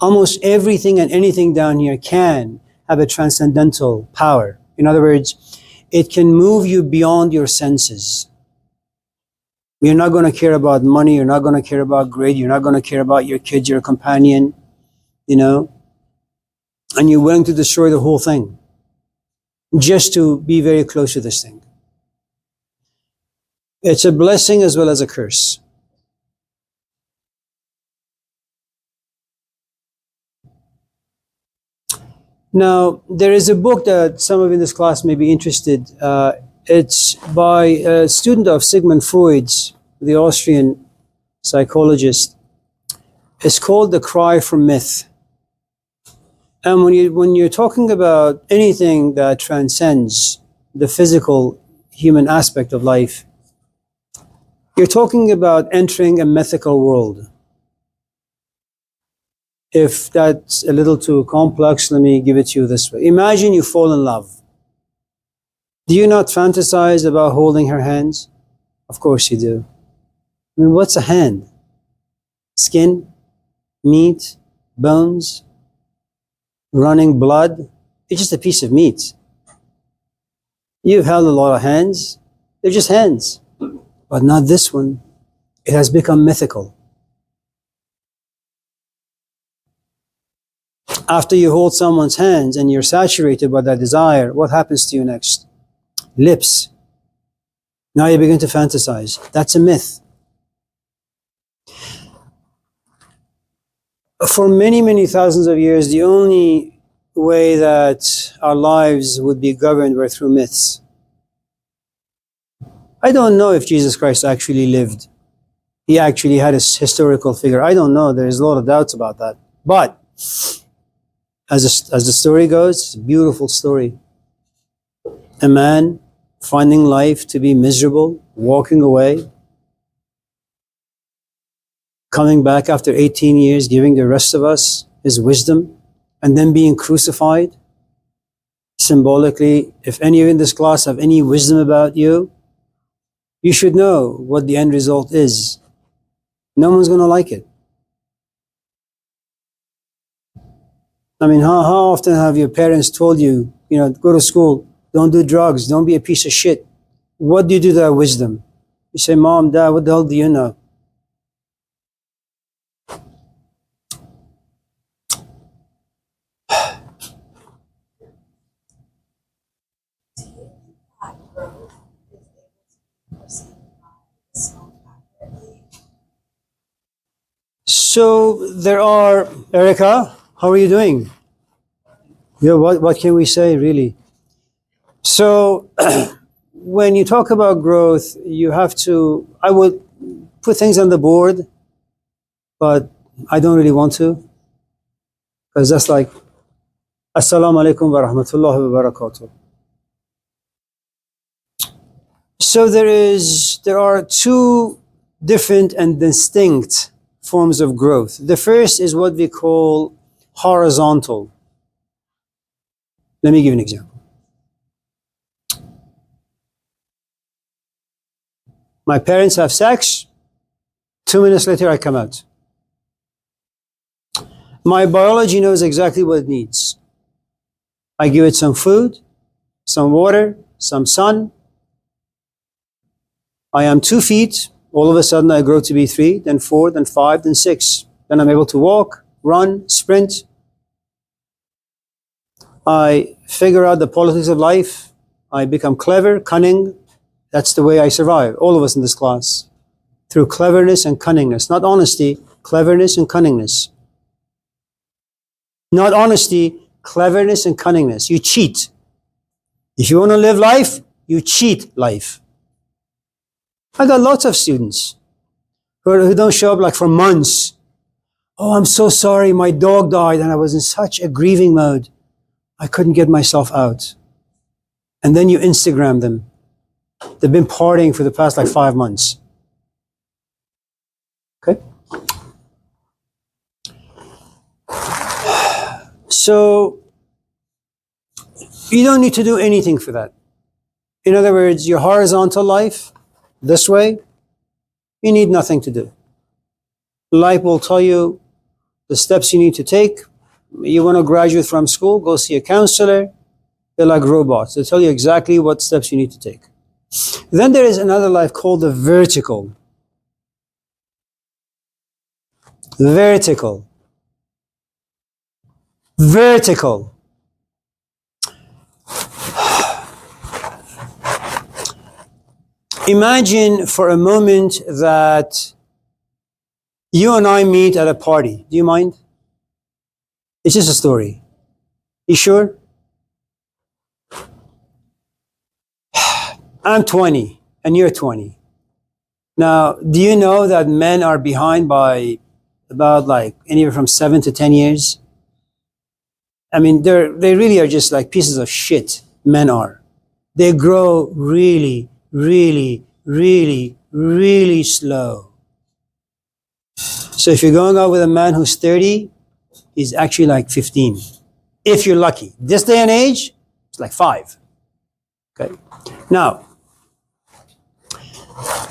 Almost everything and anything down here can have a transcendental power. In other words, it can move you beyond your senses. You're not going to care about money. You're not going to care about grade. You're not going to care about your kids, your companion, and you're willing to destroy the whole thing just to be very close to this thing. It's a blessing as well as a curse. Now, there is a book that some of you in this class may be interested. It's by a student of Sigmund Freud's, the Austrian psychologist. It's called The Cry for Myth. And when you're talking about anything that transcends the physical human aspect of life, you're talking about entering a mythical world. If that's a little too complex, let me give it to you this way. Imagine you fall in love. Do you not fantasize about holding her hands? Of course you do. I mean, what's a hand? Skin, meat, bones, running blood. It's just a piece of meat. You've held a lot of hands. They're just hands. But not this one. It has become mythical. After you hold someone's hands and you're saturated by that desire, what happens to you next? Lips. Now you begin to fantasize. That's a myth. For many, many thousands of years, the only way that our lives would be governed were through myths. I don't know if Jesus Christ actually lived. He actually had a historical figure. I don't know. There's a lot of doubts about that. But as the story goes, it's a beautiful story. A man finding life to be miserable, walking away, coming back after 18 years, giving the rest of us his wisdom, and then being crucified. Symbolically, if any of you in this class have any wisdom about you, you should know what the end result is. No one's going to like it. I mean, how often have your parents told you, go to school, don't do drugs, don't be a piece of shit? What do you do to that wisdom? You say, Mom, Dad, what the hell do you know? So there are, Erica, how are you doing? Yeah, what can we say, really? So when you talk about growth, you have to, I would put things on the board, but I don't really want to, because that's like, Assalamu alaikum wa rahmatullahi wa barakatuh. So there are two different and distinct forms of growth. The first is what we call horizontal. Let me give you an example. My parents have sex. 2 minutes later, I come out. My biology knows exactly what it needs. I give it some food, some water, some sun. I am 2 feet. All of a sudden, I grow to be 3, then 4, then 5, then 6. Then I'm able to walk, run, sprint. I figure out the politics of life. I become clever, cunning. That's the way I survive. All of us in this class. through cleverness and cunningness. Not honesty, cleverness and cunningness. Not honesty, cleverness and cunningness. You cheat. If you want to live life, you cheat life. I got lots of students who don't show up like for months. Oh, I'm so sorry, my dog died and I was in such a grieving mode. I couldn't get myself out. And then you Instagram them. They've been partying for the past like 5 months. Okay? So, you don't need to do anything for that. In other words, your horizontal life, this way, you need nothing to do. Life will tell you the steps you need to take. You want to graduate from school, go see a counselor. They're like robots. They tell you exactly what steps you need to take. Then there is another life called the vertical. Vertical. Vertical. Imagine for a moment that you and I meet at a party. Do you mind? It's just a story. You sure? I'm 20 and you're 20. Now, do you know that men are behind by about like anywhere from 7 to 10 years? I mean, they really are just like pieces of shit. Men are. They grow really, really, really, really slow. So if you're going out with a man who's 30, he's actually like 15. If you're lucky. This day and age, it's like 5. Okay. Now,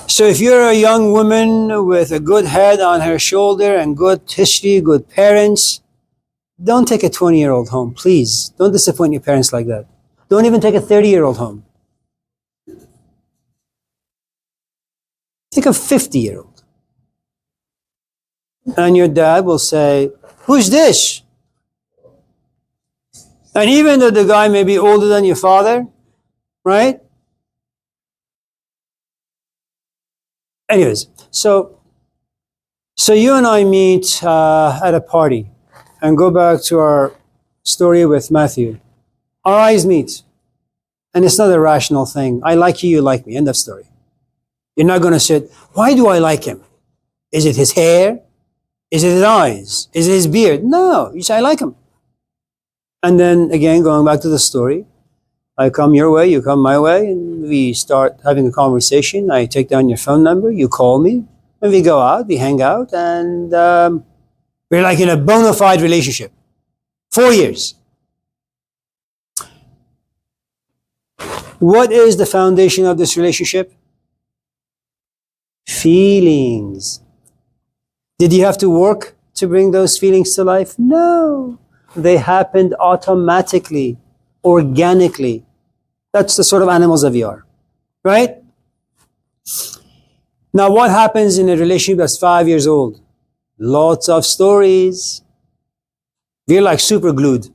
so if you're a young woman with a good head on her shoulder and good history, good parents, don't take a 20-year-old home, please. Don't disappoint your parents like that. Don't even take a 30-year-old home. Take a 50-year-old. And your dad will say, who's this? And even though the guy may be older than your father, right? Anyways, so you and I meet at a party and go back to our story with Matthew. Our eyes meet. And it's not a rational thing. I like you, you like me. End of story. You're not going to say, why do I like him? Is it his hair? Is it his eyes? Is it his beard? No, you say, I like him. And then again, going back to the story, I come your way, you come my way, and we start having a conversation. I take down your phone number, you call me, and we go out, we hang out, and we're like in a bona fide relationship. 4 years. What is the foundation of this relationship? Feelings. Did you have to work to bring those feelings to life? No. They happened automatically, organically. That's the sort of animals that we are, right? Now, what happens in a relationship that's 5 years old? Lots of stories. We're like super glued.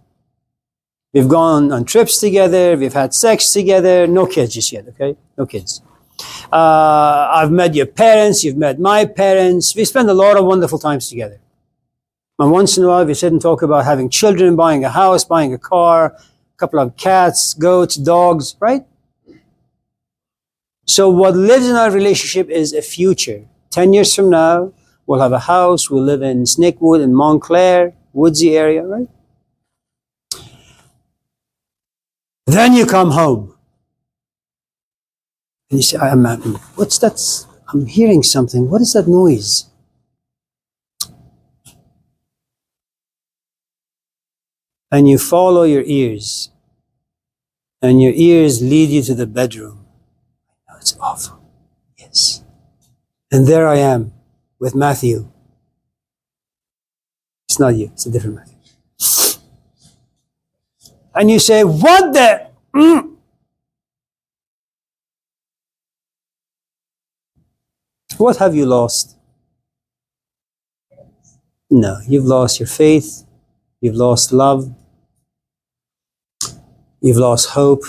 We've gone on trips together. We've had sex together. No kids just yet, okay? No kids. I've met your parents. You've met my parents. We spend a lot of wonderful times together. And once in a while, we sit and talk about having children, buying a house, buying a car, a couple of cats, goats, dogs, right? So what lives in our relationship is a future. 10 years from now, we'll have a house. We'll live in Snakewood in Montclair, woodsy area, right? Then you come home. And you say, what's that? I'm hearing something. What is that noise? And you follow your ears. And your ears lead you to the bedroom. Oh, it's awful. Yes. And there I am with Matthew. It's not you, it's a different Matthew. And you say, what the? What have you lost? No, you've lost your faith. You've lost love. You've lost hope.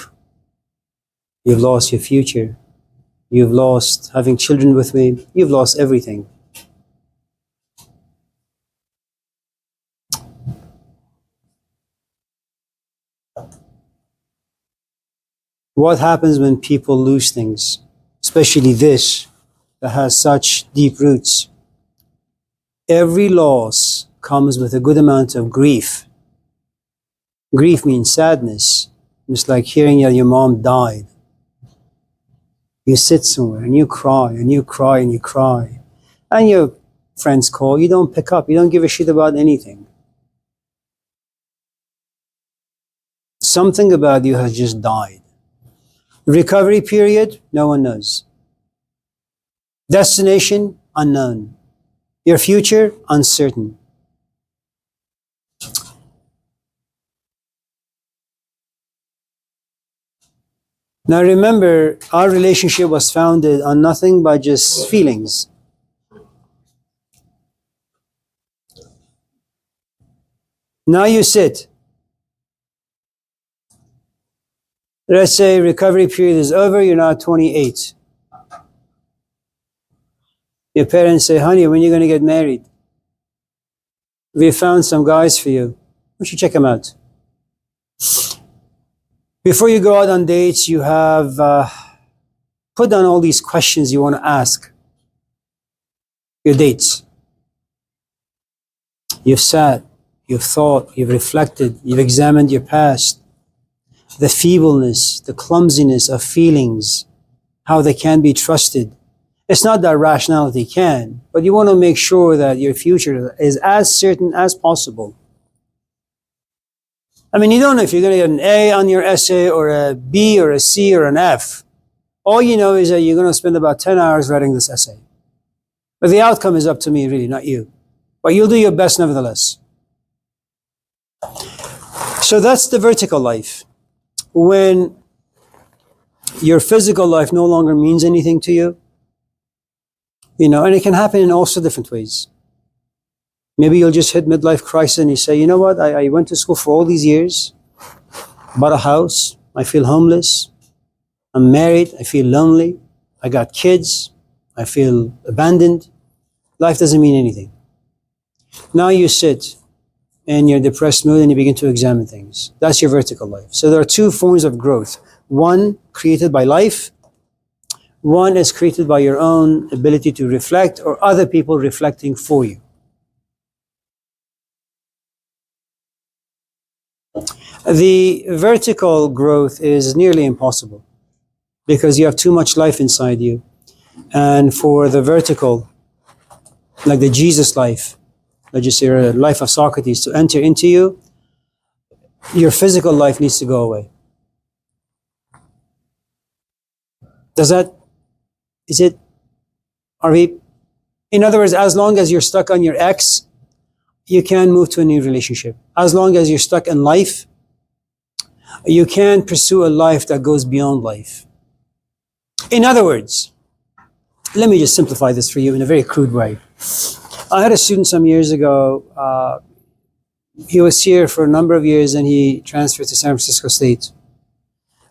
You've lost your future. You've lost having children with me. You've lost everything. What happens when people lose things, especially this that has such deep roots? Every loss comes with a good amount of grief. Grief means sadness. It's like hearing that your mom died. You sit somewhere and you cry and you cry and you cry. And your friends call, you don't pick up, you don't give a shit about anything. Something about you has just died. Recovery period, no one knows. Destination, unknown. Your future, uncertain. Now remember, our relationship was founded on nothing but just feelings. Now you sit. Let's say recovery period is over, you're now 28. Your parents say, honey, when are you going to get married? We found some guys for you. You should check them out. Before you go out on dates, you have put down all these questions you want to ask your dates. You've sat, you've thought, you've reflected, you've examined your past, the feebleness, the clumsiness of feelings, how they can be trusted. It's not that rationality can, but you want to make sure that your future is as certain as possible. I mean, you don't know if you're going to get an A on your essay or a B or a C or an F. All you know is that you're going to spend about 10 hours writing this essay. But the outcome is up to me, really, not you. But you'll do your best nevertheless. So that's the vertical life. When your physical life no longer means anything to you, and it can happen in also different ways. Maybe you'll just hit midlife crisis and you say, you know what, I went to school for all these years, bought a house, I feel homeless, I'm married, I feel lonely, I got kids, I feel abandoned. Life doesn't mean anything. Now you sit in your depressed mood and you begin to examine things. That's your vertical life. So there are two forms of growth. One created by life. One is created by your own ability to reflect or other people reflecting for you. The vertical growth is nearly impossible because you have too much life inside you. And for the vertical, like the Jesus life, let's just say a life of Socrates, to enter into you, your physical life needs to go away. In other words, as long as you're stuck on your ex, you can't move to a new relationship. As long as you're stuck in life, you can't pursue a life that goes beyond life. In other words, let me just simplify this for you in a very crude way. I had a student some years ago. He was here for a number of years and he transferred to San Francisco State.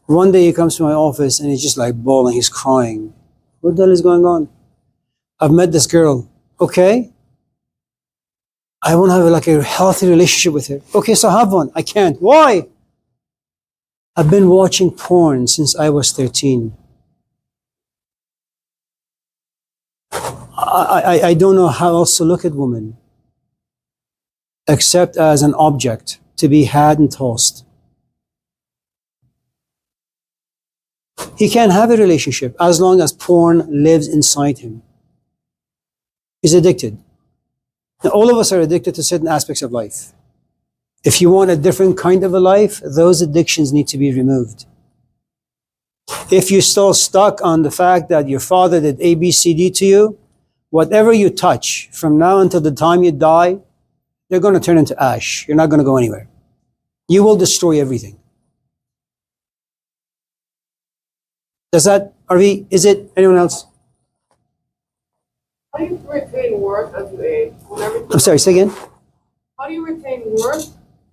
One day he comes to my office and he's just like bawling, he's crying. What the hell is going on? I've met this girl. Okay. I want to have like a healthy relationship with her. Okay, so have one. I can't. Why? I've been watching porn since I was 13. I don't know how else to look at women except as an object to be had and tossed. He can't have a relationship as long as porn lives inside him. He's addicted. Now, all of us are addicted to certain aspects of life. If you want a different kind of a life, those addictions need to be removed. If you're still stuck on the fact that your father did A, B, C, D to you, whatever you touch from now until the time you die, they're going to turn into ash. You're not going to go anywhere. You will destroy everything. Is it anyone else? How do you retain worth as you age? I'm sorry, say again? How do you retain worth,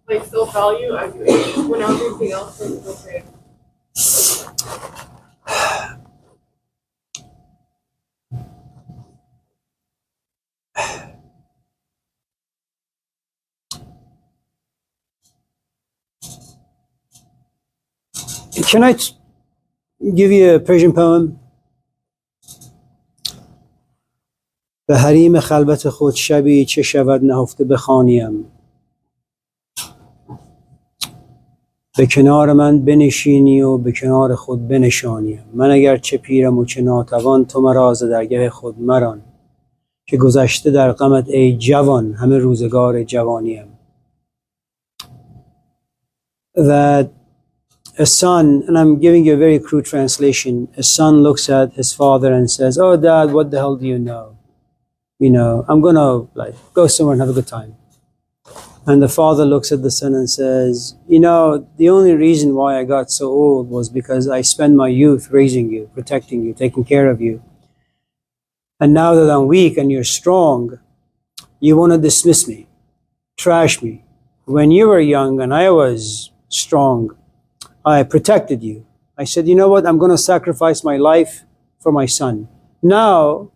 like self-value as you age, when everything else is okay? Can I give you a Persian poem? به حریم خلوت خود شبی چه شود نهفته بخوانیم به کنار من بنشینی و به کنار خود بنشانیم من اگر چه پیرم و چه ناتوان تو مرا ز درگه خود مران که گذشته در غمت ای جوان همه روزگار جوانیم. That a son, and I'm giving you a very crude translation, a son looks at his father and says, "Oh dad, what the hell do you know? You know, I'm gonna like go somewhere and have a good time." And the father looks at the son and says, "You know, the only reason why I got so old was because I spent my youth raising you, protecting you, taking care of you. And now that I'm weak and you're strong, you want to dismiss me, trash me. When you were young and I was strong, I protected you. I said, you know what, I'm going to sacrifice my life for my son. Now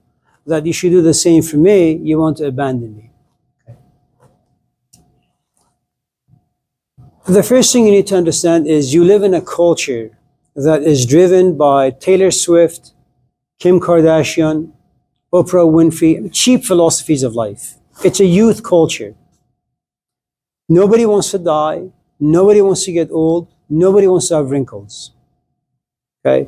that you should do the same for me, you want to abandon me." Okay. The first thing you need to understand is you live in a culture that is driven by Taylor Swift, Kim Kardashian, Oprah Winfrey, cheap philosophies of life. It's a youth culture. Nobody wants to die. Nobody wants to get old. Nobody wants to have wrinkles. Okay?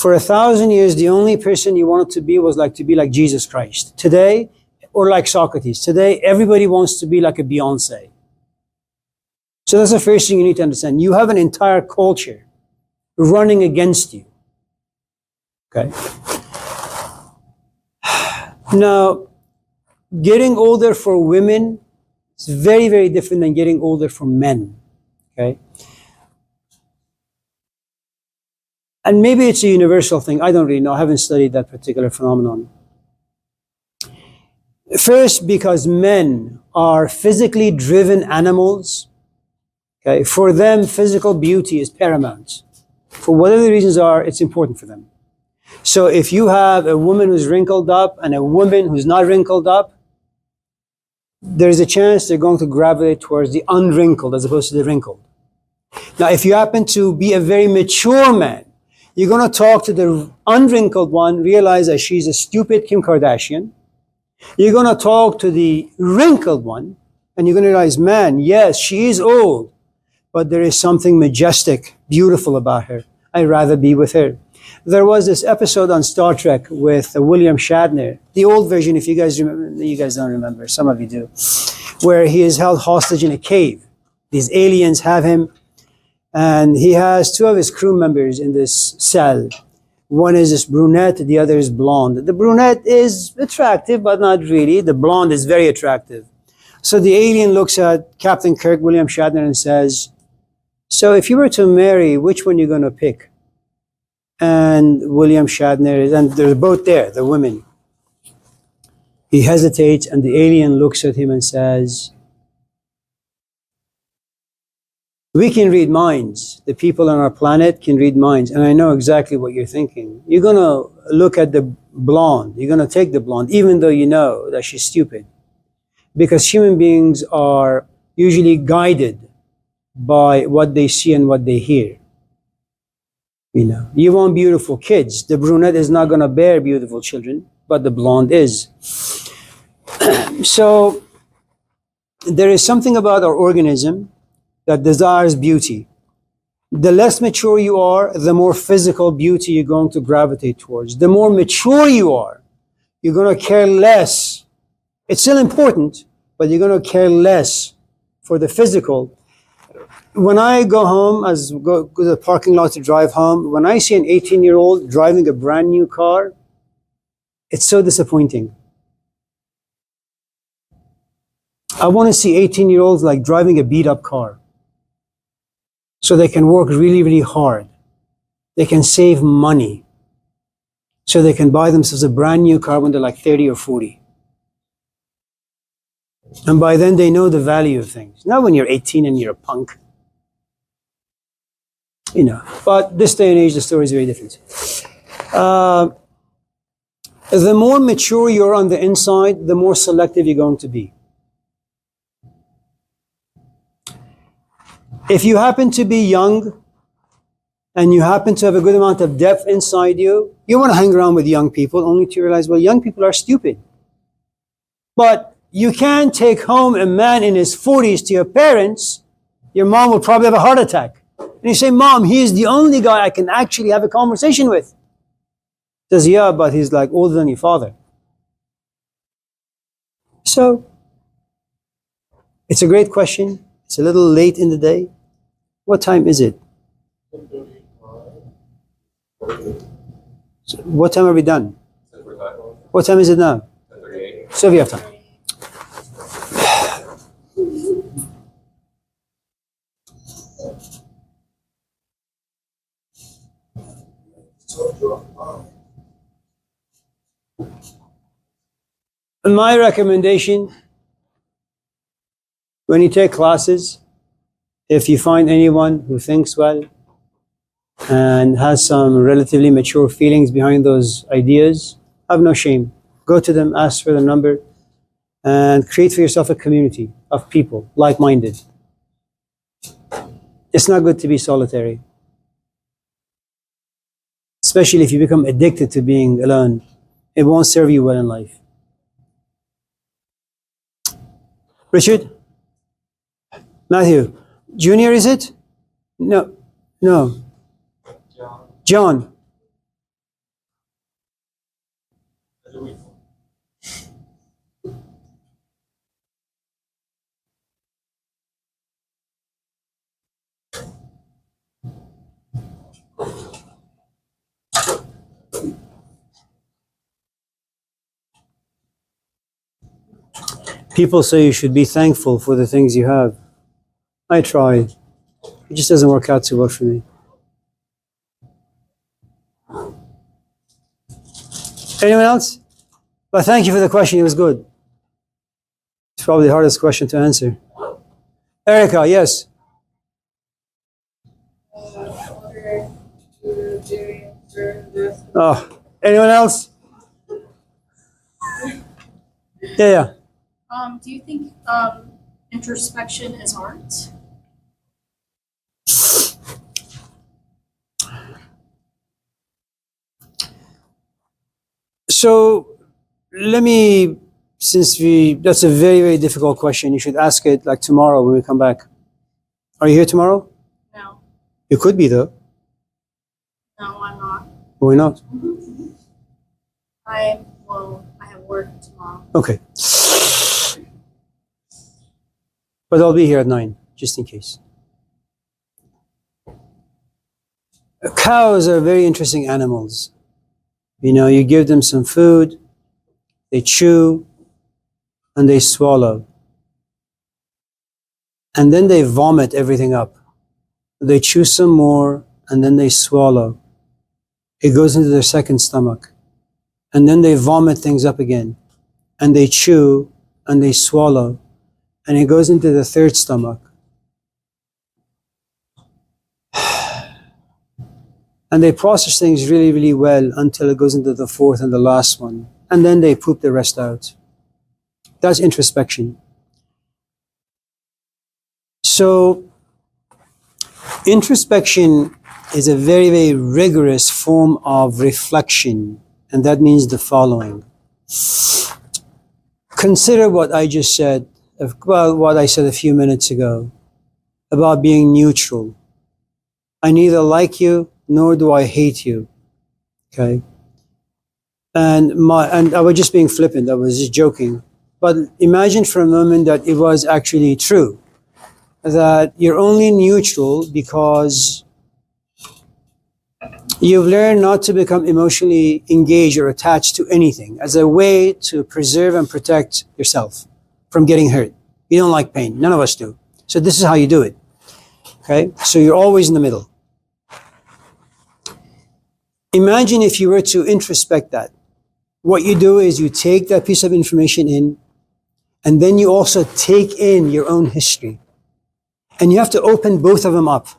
For 1,000 years, the only person you wanted to be was to be like Jesus Christ. Today, or like Socrates. Today, everybody wants to be like a Beyonce. So that's the first thing you need to understand. You have an entire culture running against you. Okay? Now, getting older for women is very, very different than getting older for men. Okay? And maybe it's a universal thing. I don't really know. I haven't studied that particular phenomenon. First, because men are physically driven animals. Okay? For them, physical beauty is paramount. For whatever the reasons are, it's important for them. So if you have a woman who's wrinkled up and a woman who's not wrinkled up, there's a chance they're going to gravitate towards the unwrinkled as opposed to the wrinkled. Now, if you happen to be a very mature man, you're going to talk to the unwrinkled one, realize that she's a stupid Kim Kardashian. You're going to talk to the wrinkled one, and you're going to realize, man, yes, she is old, but there is something majestic, beautiful about her. I'd rather be with her. There was this episode on Star Trek with William Shatner, the old version, if you guys remember, you guys don't remember, some of you do, where he is held hostage in a cave. These aliens have him, and he has two of his crew members in this cell. One is this brunette, the other is blonde. The brunette is attractive, but not really. The blonde is very attractive. So the alien looks at Captain Kirk, William Shatner, and says, "So if you were to marry, which one are you going to pick?" And William Shatner, and they're both there, the women. He hesitates, and the alien looks at him and says, "We can read minds. The people on our planet can read minds, and I know exactly what you're thinking. You're going to look at the blonde. You're going to take the blonde, even though you know that she's stupid. Because human beings are usually guided by what they see and what they hear. You know, you want beautiful kids. The brunette is not going to bear beautiful children, but the blonde is." So there is something about our organism that desires beauty. The less mature you are, the more physical beauty you're going to gravitate towards. The more mature you are, you're going to care less. It's still important, but you're going to care less for the physical. When I go home, go to the parking lot to drive home, when I see an 18-year-old driving a brand new car, it's so disappointing. I want to see 18-year-olds like driving a beat-up car, so they can work really, really hard. They can save money, so they can buy themselves a brand new car when they're like 30 or 40. And by then they know the value of things. Not when you're 18 and you're a punk. You know, but this day and age, the story is very different. The more mature you're on the inside, the more selective you're going to be. If you happen to be young, and you happen to have a good amount of depth inside you, you want to hang around with young people only to realize, well, young people are stupid. But you can't take home a man in his 40s to your parents. Your mom will probably have a heart attack. And you say, Mom, he is the only guy I can actually have a conversation with. Says, yeah, but he's like older than your father. So, it's a great question. It's a little late in the day. What time is it? So what time are we done? What time is it now? So we have time. My recommendation, when you take classes, if you find anyone who thinks well and has some relatively mature feelings behind those ideas, have no shame. Go to them, ask for the number, and create for yourself a community of people like-minded. It's not good to be solitary, especially if you become addicted to being alone. It won't serve you well in life. Richard? Matthew? Junior, is it? No. John. People say you should be thankful for the things you have. I try. It just doesn't work out too well for me. Anyone else? But thank you for the question. It was good. It's probably the hardest question to answer. Erica, yes. Oh, anyone else? Yeah. Do you think introspection is art? So that's a very, very difficult question. You should ask it like tomorrow when we come back. Are you here tomorrow? No. You could be though. No, I'm not. Why not? I have work tomorrow. Okay. But I'll be here at 9, just in case. Cows are very interesting animals. You give them some food, they chew, and they swallow. And then they vomit everything up. They chew some more, and then they swallow. It goes into their second stomach. And then they vomit things up again. And they chew, and they swallow. And it goes into the third stomach. And they process things really, really well until it goes into the fourth and the last one. And then they poop the rest out. That's introspection. So, introspection is a very, very rigorous form of reflection. And that means the following. Consider what I just said, what I said a few minutes ago about being neutral. I neither like you nor do I hate you. Okay? And I was just being flippant, I was just joking. But imagine for a moment that it was actually true. That you're only neutral because you've learned not to become emotionally engaged or attached to anything as a way to preserve and protect yourself from getting hurt. You don't like pain. None of us do. So this is how you do it. Okay? So you're always in the middle. Imagine if you were to introspect that. What you do is you take that piece of information in, and then you also take in your own history. And you have to open both of them up.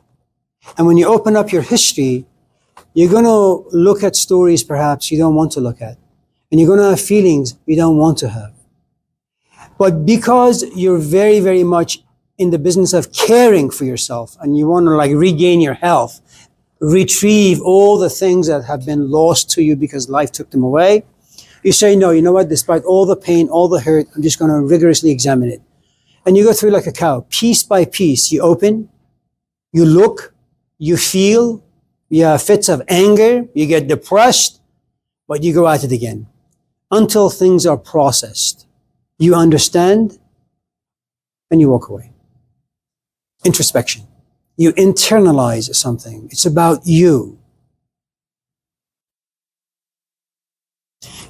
And when you open up your history, you're going to look at stories perhaps you don't want to look at. And you're going to have feelings you don't want to have. But because you're very, very much in the business of caring for yourself and you want to regain your health, retrieve all the things that have been lost to you because life took them away. You say, no, you know what, despite all the pain, all the hurt, I'm just going to rigorously examine it. And you go through like a cow, piece by piece. You open, you look, you feel, you have fits of anger, you get depressed, but you go at it again until things are processed. You understand, and you walk away. Introspection. You internalize something. It's about you.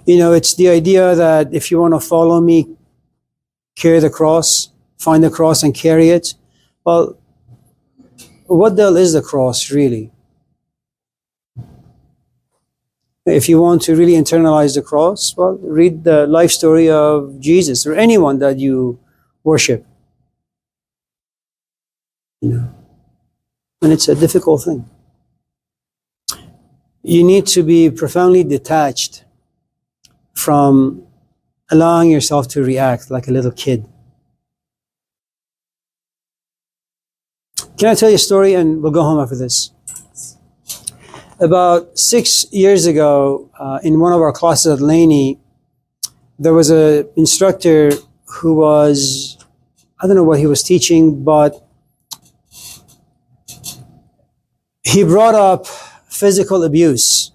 You know, it's the idea that if you want to follow me, carry the cross, find the cross and carry it. Well, what the hell is the cross really? If you want to really internalize the cross, well, read the life story of Jesus or anyone that you worship. You know, and it's a difficult thing. You need to be profoundly detached from allowing yourself to react like a little kid. Can I tell you a story and we'll go home after this? About 6 years ago, in one of our classes at Laney, there was an instructor who was, I don't know what he was teaching, but he brought up physical abuse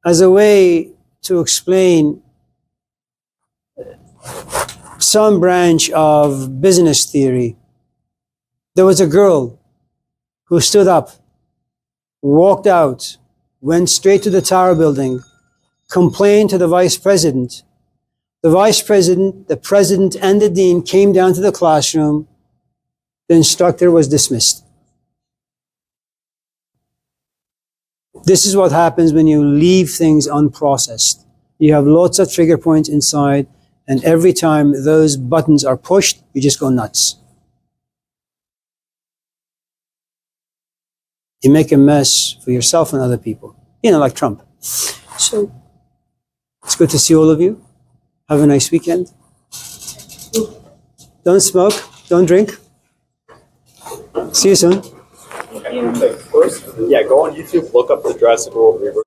as a way to explain some branch of business theory. There was a girl who stood up, walked out, went straight to the tower building, complained to the vice president. The vice president, the president, and the dean came down to the classroom. The instructor was dismissed. This is what happens when you leave things unprocessed. You have lots of trigger points inside, and every time those buttons are pushed, you just go nuts. You make a mess for yourself and other people. You know, like Trump. So, it's good to see all of you. Have a nice weekend. Don't smoke, don't drink. See you soon. First, yeah, go on YouTube, look up the Jurassic World Rebirth.